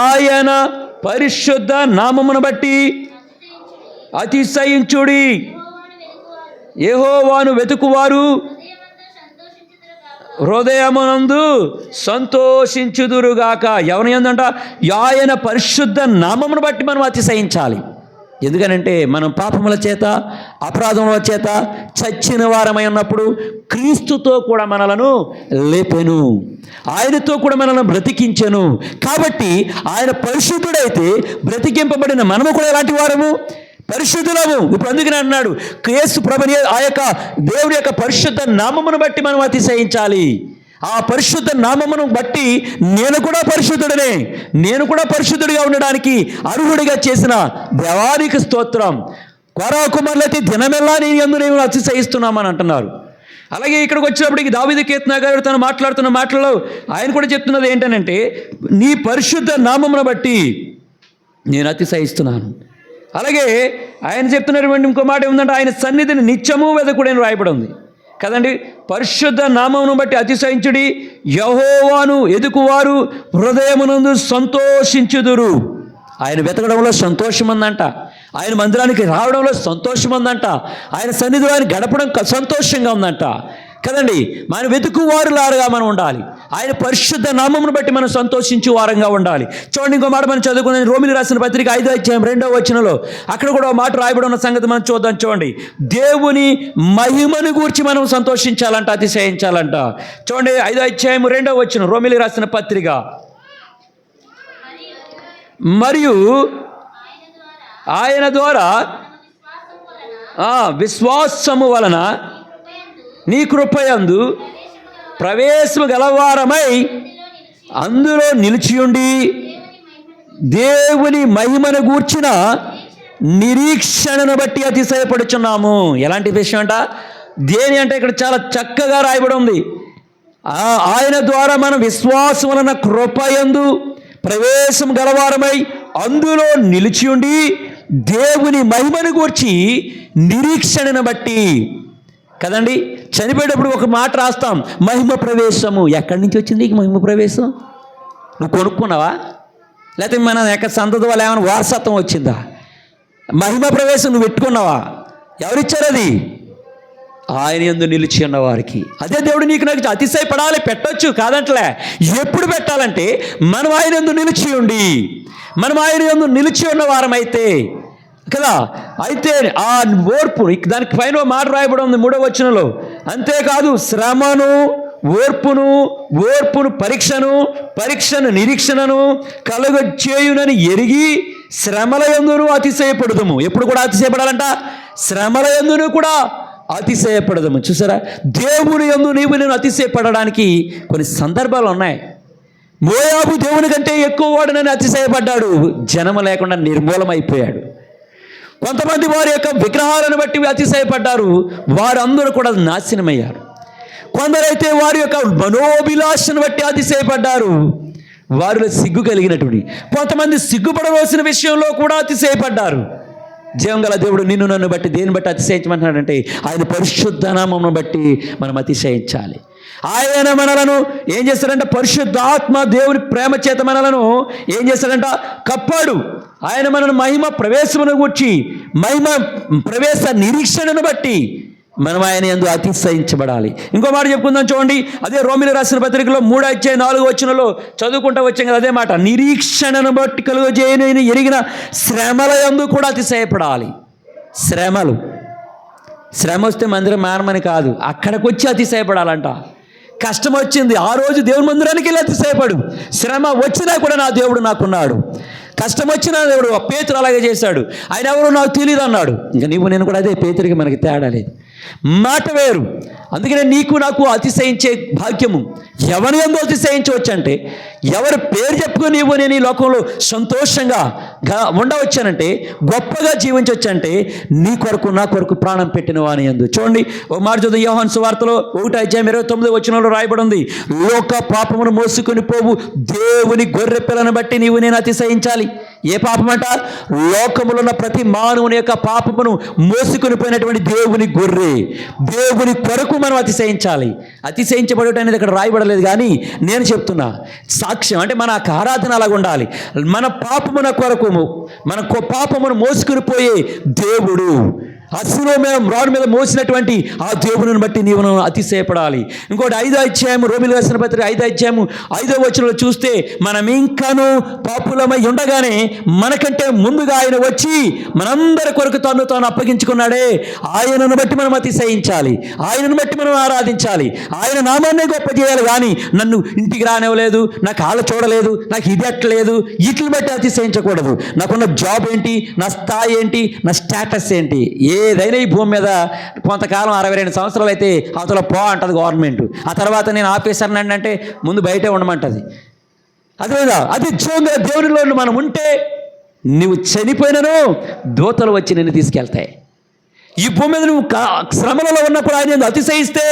ఆయన పరిశుద్ధ నామమును బట్టి అతిశయించుడి, యెహోవాను వెతుకువారు హృదయమునందు సంతోషించుదురుగాక. ఎవరి యందంట? ఆయన పరిశుద్ధ నామమును బట్టి మనం అతిశయించాలి. ఎందుకనంటే మనం పాపముల చేత అపరాధముల చేత చచ్చిన వారమై ఉన్నప్పుడు క్రీస్తుతో కూడా మనలను లేపెను, ఆయనతో కూడా మనల్ని బ్రతికించెను. కాబట్టి ఆయన పరిశుద్ధుడైతే బ్రతికింపబడిన మనము కూడా ఎలాంటి వారము? పరిశుద్ధులము. ఇప్పుడు అందుకని అన్నాడు, యేసు ప్రభుని ఆ యొక్క దేవుడి యొక్క పరిశుద్ధ నామమును బట్టి మనం అతిశయించాలి. ఆ పరిశుద్ధ నామమును బట్టి నేను కూడా పరిశుద్ధుడనే, నేను కూడా పరిశుద్ధుడిగా ఉండడానికి అర్హుడిగా చేసిన దేవానికి స్తోత్రం. కోరహు కుమారులైతే దినమెల్లా నీ యందు నేను అతిశయిస్తున్నామని అంటున్నారు. అలాగే ఇక్కడికి వచ్చినప్పటికి దావీదు కీర్తన గారు తను మాట్లాడుతున్న మాటలలో ఆయన కూడా చెప్తున్నది ఏంటనంటే, నీ పరిశుద్ధ నామమును బట్టి నేను అతిశయిస్తున్నాను. అలాగే ఆయన చెప్తున్నటువంటి ఇంకో మాట ఏముందంటే, ఆయన సన్నిధిని నిత్యము వెదకుడని రాయబడి ఉంది కదండి. పరిశుద్ధ నామమును బట్టి అతిశయించుడి, యెహోవాను ఎదుకువారు హృదయమునందు సంతోషించుదురు. ఆయన వెతకడంలో సంతోషం ఉందంట, ఆయన మందిరానికి రావడంలో సంతోషం ఉందంట, ఆయన సన్నిధిలో ఆయన గడపడం సంతోషంగా ఉందంట కదండి. మన వెతుకు వారులారుగా మనం ఉండాలి. ఆయన పరిశుద్ధ నామమును బట్టి మనం సంతోషించే వారంగా ఉండాలి. చూడండి, ఇంకో మాట మనం చదువుకున్నాం, రోమిలి రాసిన పత్రిక 5వ అధ్యాయం 2వ వచనంలో అక్కడ కూడా ఒక మాట రాయబడి ఉన్న సంగతి మనం చూద్దాం. చూడండి, దేవుని మహిమను గూర్చి మనం సంతోషించాలంట, అతిశయించాలంట. చూడండి 5వ అధ్యాయం 2వ వచనం, రోమిలి రాసిన పత్రిక. మరియు ఆయన ద్వారా విశ్వాసము వలన నీ కృపయందు ప్రవేశము గలవారమై అందులో నిలిచియుండి దేవుని మహిమను గూర్చిన నిరీక్షణను బట్టి అతిశయపడుచున్నాము. ఎలాంటి విషయం అంట? దేని అంటే ఇక్కడ చాలా చక్కగా రాయబడి ఉంది. ఆయన ద్వారా మనం విశ్వాసం వలన కృపయందు ప్రవేశం గలవారమై అందులో నిలిచి ఉండి దేవుని మహిమను గూర్చి నిరీక్షణను బట్టి. కదండి, చనిపోయేటప్పుడు ఒక మాట రాస్తాం, మహిమ ప్రవేశము. ఎక్కడి నుంచి వచ్చింది ఈ మహిమ ప్రవేశం? నువ్వు కొనుక్కున్నావా? లేకపోతే మన ఎక్కడ సంతతి వల్ల ఏమైనా వారసత్వం వచ్చిందా? మహిమ ప్రవేశం నువ్వు పెట్టుకున్నావా? ఎవరిచ్చారు అది? ఆయన యందు నిలిచి ఉన్న వారికి. అదే దేవుడు నీకు నాకు అతిశయపడాలి, పెట్టొచ్చు కాదంటలే. ఎప్పుడు పెట్టాలంటే మనం ఆయన యందు నిలిచి ఉండి, మనం ఆయన యందు నిలిచి ఉన్న వారమైతే కదా. అయితే ఆ ఓర్పు, దానికి పైన మాట రాయబడి ఉంది 3వ వచనంలో. అంతేకాదు శ్రమను ఓర్పును పరీక్షను నిరీక్షణను కలుగ చేయునని ఎరిగి శ్రమల యందును అతిశయపడుదుము. ఎప్పుడు కూడా అతిశయపడాలంట? శ్రమల యందును కూడా అతిశయపడదము. చూసారా, దేవుని యందు నీవు నేను అతిశయపడడానికి కొన్ని సందర్భాలు ఉన్నాయి. మోయాబు దేవుని కంటే ఎక్కువ వాడునని అతిశయపడ్డాడు, జనము లేకుండా నిర్మూలమైపోయాడు. కొంతమంది వారి యొక్క విగ్రహాలను బట్టి అతిశయపడ్డారు, వారందరూ కూడా నాశనమయ్యారు. కొందరైతే వారి యొక్క మనోభిలాషను బట్టి అతిశయపడ్డారు, వారిలో సిగ్గు కలిగినటువంటి. కొంతమంది సిగ్గుపడవలసిన విషయంలో కూడా అతిశయపడ్డారు. జీవంగల దేవుడు నిన్ను నన్ను బట్టి దేని బట్టి అతిశయించమంటున్నాడంటే ఆయన పరిశుద్ధ నామమును బట్టి మనం అతిశయించాలి. ఆయన మనలను ఏం చేస్తాడంట? పరిశుద్ధాత్మ దేవుని ప్రేమ చేత మనలను ఏం చేస్తాడంట? కప్పాడు. ఆయన మనను మహిమ ప్రవేశమును గూర్చి, మహిమ ప్రవేశ నిరీక్షణను బట్టి మనం ఆయన యందు అతిశయించబడాలి. ఇంకో మాట చెప్పుకుందాం చూడండి. అదే రోమిలకు రాసిన పత్రికలో 3:4 చదువుకుంటూ వచ్చాం కదా, అదే మాట. నిరీక్షణను బట్టి కలుగజేయని ఎరిగిన శ్రమల యందు కూడా అతిశయపడాలి. శ్రమ వస్తే మందిరం మానమని కాదు, అక్కడికి వచ్చి అతిశయపడాలంట. కష్టం వచ్చింది, ఆ రోజు దేవుని మందిరానికి వెళ్ళి అతిశయపడు. శ్రమ వచ్చినా కూడా నా దేవుడు నాకున్నాడు. కష్టం వచ్చినా దేవుడు, పేతురు అలాగే చేశాడు. ఆయన ఎవరు నాకు తెలియదు అన్నాడు. ఇంకా నీవు నేను కూడా అదే, పేతురికి మనకి తేడా లేదు, మాట వేరు. అందుకనే నీకు నాకు అతిశయించే భాగ్యము. ఎవరి యందు అతిశయించవచ్చు అంటే, ఎవరి పేరు చెప్పుకొని నీవు నేను ఈ లోకంలో సంతోషంగా ఉండవచ్చానంటే, గొప్పగా జీవించవచ్చంటే నీ కొరకు నా కొరకు ప్రాణం పెట్టిన వాని యందు. చూడండి, ఒక మాట చదువు. యోహాను సువార్తలో 1:29 రాయబడి ఉంది, లోక పాపమును మోసుకొని పోవు దేవుని గొర్రె పిల్లను బట్టి నీవు నేను అతిశయించాలి. ఏ పాపమంట? లోకములో ఉన్న ప్రతి మానవుని యొక్క పాపమును మోసుకొని పోయినటువంటి దేవుని గొర్రె, దేవుని కొరకు మనం అతిశయించాలి. అతిశయించబడటం అనేది ఇక్కడ రాయబడలేదు, కానీ నేను చెప్తున్నా సాక్ష్యం. అంటే మన ఆరాధన అలాగ ఉండాలి. మన పాపమున కొరకు, మన పాపమును మోసుకొని పోయే దేవుడు, అసలు మేము రాడు మీద మోసినటువంటి ఆ దేవుని బట్టి నీవు అతిశయపడాలి. ఇంకోటి 5వ రోమిలకు రాసిన పత్రిక 5వ వచనంలో చూస్తే, మనం ఇంకాను పాపులమై ఉండగానే మనకంటే ముందుగా ఆయన వచ్చి మనందరి కొరకు తాను అప్పగించుకున్నాడే, ఆయనను బట్టి మనం అతిశయించాలి, ఆయనను బట్టి మనం ఆరాధించాలి, ఆయన నామాన్నే గొప్ప చేయాలి. కానీ నన్ను ఇంటికి రానివ్వలేదు, నాకు ఆళ్ళ చూడలేదు, నాకు ఇది ఎట్టలేదు, వీటిని బట్టి అతిశయించకూడదు. నాకున్న జాబ్ ఏంటి, నా స్థాయి ఏంటి, నా స్టేటస్ ఏంటి, ఏదైనా ఈ భూమి మీద కొంతకాలం 62 సంవత్సరాలు అయితే అవతల అంటది గవర్నమెంట్. ఆ తర్వాత నేను ఆఫీసర్ని అంటే ముందు బయటే ఉండమంటది. అదేవిధంగా అది దేవునిలో మనం ఉంటే నువ్వు చనిపోయినను దూతలు వచ్చి నిన్ను తీసుకెళ్తాయి. ఈ భూమి మీద నువ్వు శ్రమలలో ఉన్నప్పుడు ఆయన అతిశయిస్తే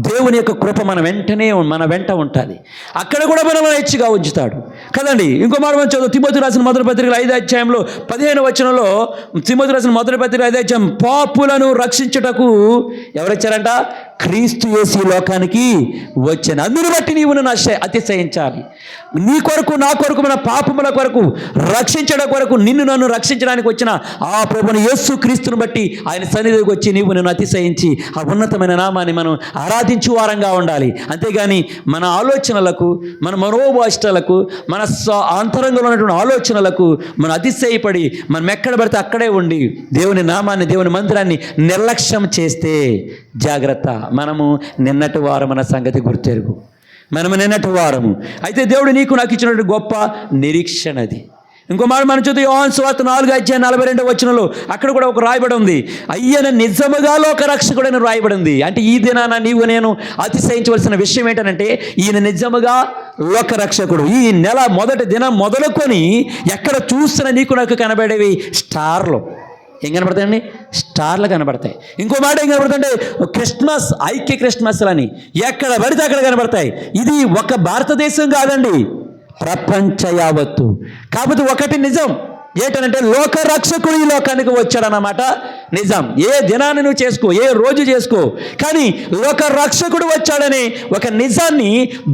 దేవుని యొక్క కృప మన వెంట ఉంటుంది. అక్కడ కూడా మనల్ని హెచ్చుగా ఉంచుతాడు కదండి. ఇంకో మాట మనం చదువు. తిమోతి రాసిన మొదటి పత్రిక 5:15 వచనంలో, తిమోతి రాసిన మొదటి పత్రిక 5 పాపులను రక్షించుటకు ఎవరొచ్చారంట? క్రీస్తు యేసు లోకానికి వచ్చాను. అందుని బట్టి నీవు నన్ను అతిశయించాలి. నీ కొరకు నా కొరకు, మన పాపముల కొరకు రక్షించడం కొరకు, నిన్ను నన్ను రక్షించడానికి వచ్చిన ఆ ప్రభుని యేసు క్రీస్తుని బట్టి ఆయన సన్నిధికి వచ్చి నీవు నన్ను అతిశయించి ఆ ఉన్నతమైన నామాన్ని మనం ఆరాధించు వారంగా ఉండాలి. అంతేగాని మన ఆలోచనలకు, మన మనోభాష్టాలకు, మన అంతరంగంలో ఉన్నటువంటి ఆలోచనలకు మనం అతిశయపడి మనం ఎక్కడ పడితే అక్కడే ఉండి దేవుని నామాన్ని, దేవుని మందిరాన్ని నిర్లక్ష్యం చేస్తే జాగ్రత్త. మనము నిన్నటి వారం అన్న సంగతి గుర్తెరుగు. మనము నిన్నటి వారము. అయితే దేవుడు నీకు నాకు ఇచ్చినటువంటి గొప్ప నిరీక్షణ అది. ఇంకో మాట మనం చూద్దాం. యోహాను సువార్త 4:42 వచనంలో అక్కడ కూడా ఒక రాయబడి ఉంది, అయ్యన నిజముగా లోక రక్షకుడని రాయబడి ఉంది. అంటే ఈ దినాన నీవు నేను అతిశయించవలసిన విషయం ఏంటంటే, ఈయన నిజముగా లోక రక్షకుడు. ఈ నెల మొదటి దినం మొదలుకొని ఎక్కడ చూస్తున్నా నీకు నాకు కనబడేవి స్టార్లు. ఏం కనబడతాయండి? స్టార్లు కనబడతాయి. ఇంకో మాట ఏం కనబడుతుంటే క్రిస్మస్, ఐక్య క్రిస్మస్లు అని ఎక్కడ పడితే అక్కడ కనబడతాయి. ఇది ఒక భారతదేశం కాదండి, ప్రపంచ యావత్తు. కాబట్టి ఒకటి నిజం ఏంటంటే లోకరక్షకుడు ఈ లోకానికి వచ్చాడన్నమాట నిజం. ఏ దినాన్ని నువ్వు చేసుకో, ఏ రోజు చేసుకో, కానీ లోకరక్షకుడు వచ్చాడని ఒక నిజాన్ని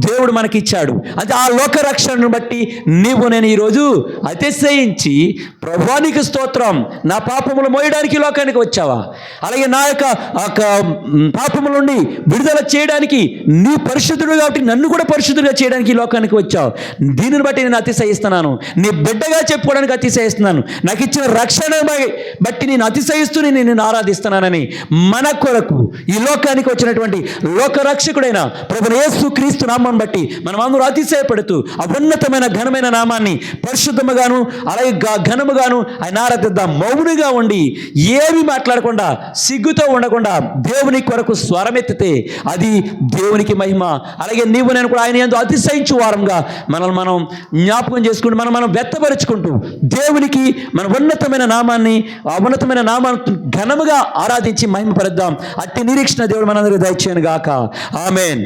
దేవుడు మనకిచ్చాడు. అంటే ఆ లోకరక్షణను బట్టి నేను ఈరోజు అతిశయించి ప్రభువానికి స్తోత్రం, నా పాపములు మోయడానికి లోకానికి వచ్చావా, అలాగే నా యొక్క పాపముల నుండి విడుదల చేయడానికి నీ పరిశుద్ధుడు కాబట్టి నన్ను కూడా పరిశుద్ధుడిగా చేయడానికి ఈ లోకానికి వచ్చావు. దీనిని బట్టి నేను అతిశయిస్తున్నాను, నీ బిడ్డగా చెప్పుకోవడానికి అతిశయిస్తున్నాను, నాకు ఇచ్చిన రక్షణ బట్టి నేను అతిశయిస్తూ నేను ఆరాధిస్తున్నానని మన కొరకు ఈ లోకానికి వచ్చినటువంటి లోకరక్షకుడైన ప్రభువైన యేసు క్రీస్తు నామాన్ని బట్టి మనం అందరూ అతిశయపడుతూ ఆ ఉన్నతమైన ఘనమైన నామాన్ని పరిశుద్ధముగాను అలాగే ఘనముగాను ఆయన ఆరాధిద్దాం. మౌనుగా ఉండి ఏమి మాట్లాడకుండా సిగ్గుతో ఉండకుండా దేవుని కొరకు స్వరమెత్తితే అది దేవునికి మహిమ. అలాగే నీవు నేను కూడా ఆయన యందు అతిశయించు వారంగా మనల్ని మనం జ్ఞాపకం చేసుకుంటూ మనం వ్యక్తపరుచుకుంటూ దేవునికి మన ఉన్నతమైన నామాన్ని, ఆ ఉన్నతమైన నామాన్ని ఘనముగా ఆరాధించి మహిమపరుద్దాం. అట్టి నిరీక్షణ దేవుడు మనందరికీ దయచేయను గాక. ఆమేన్.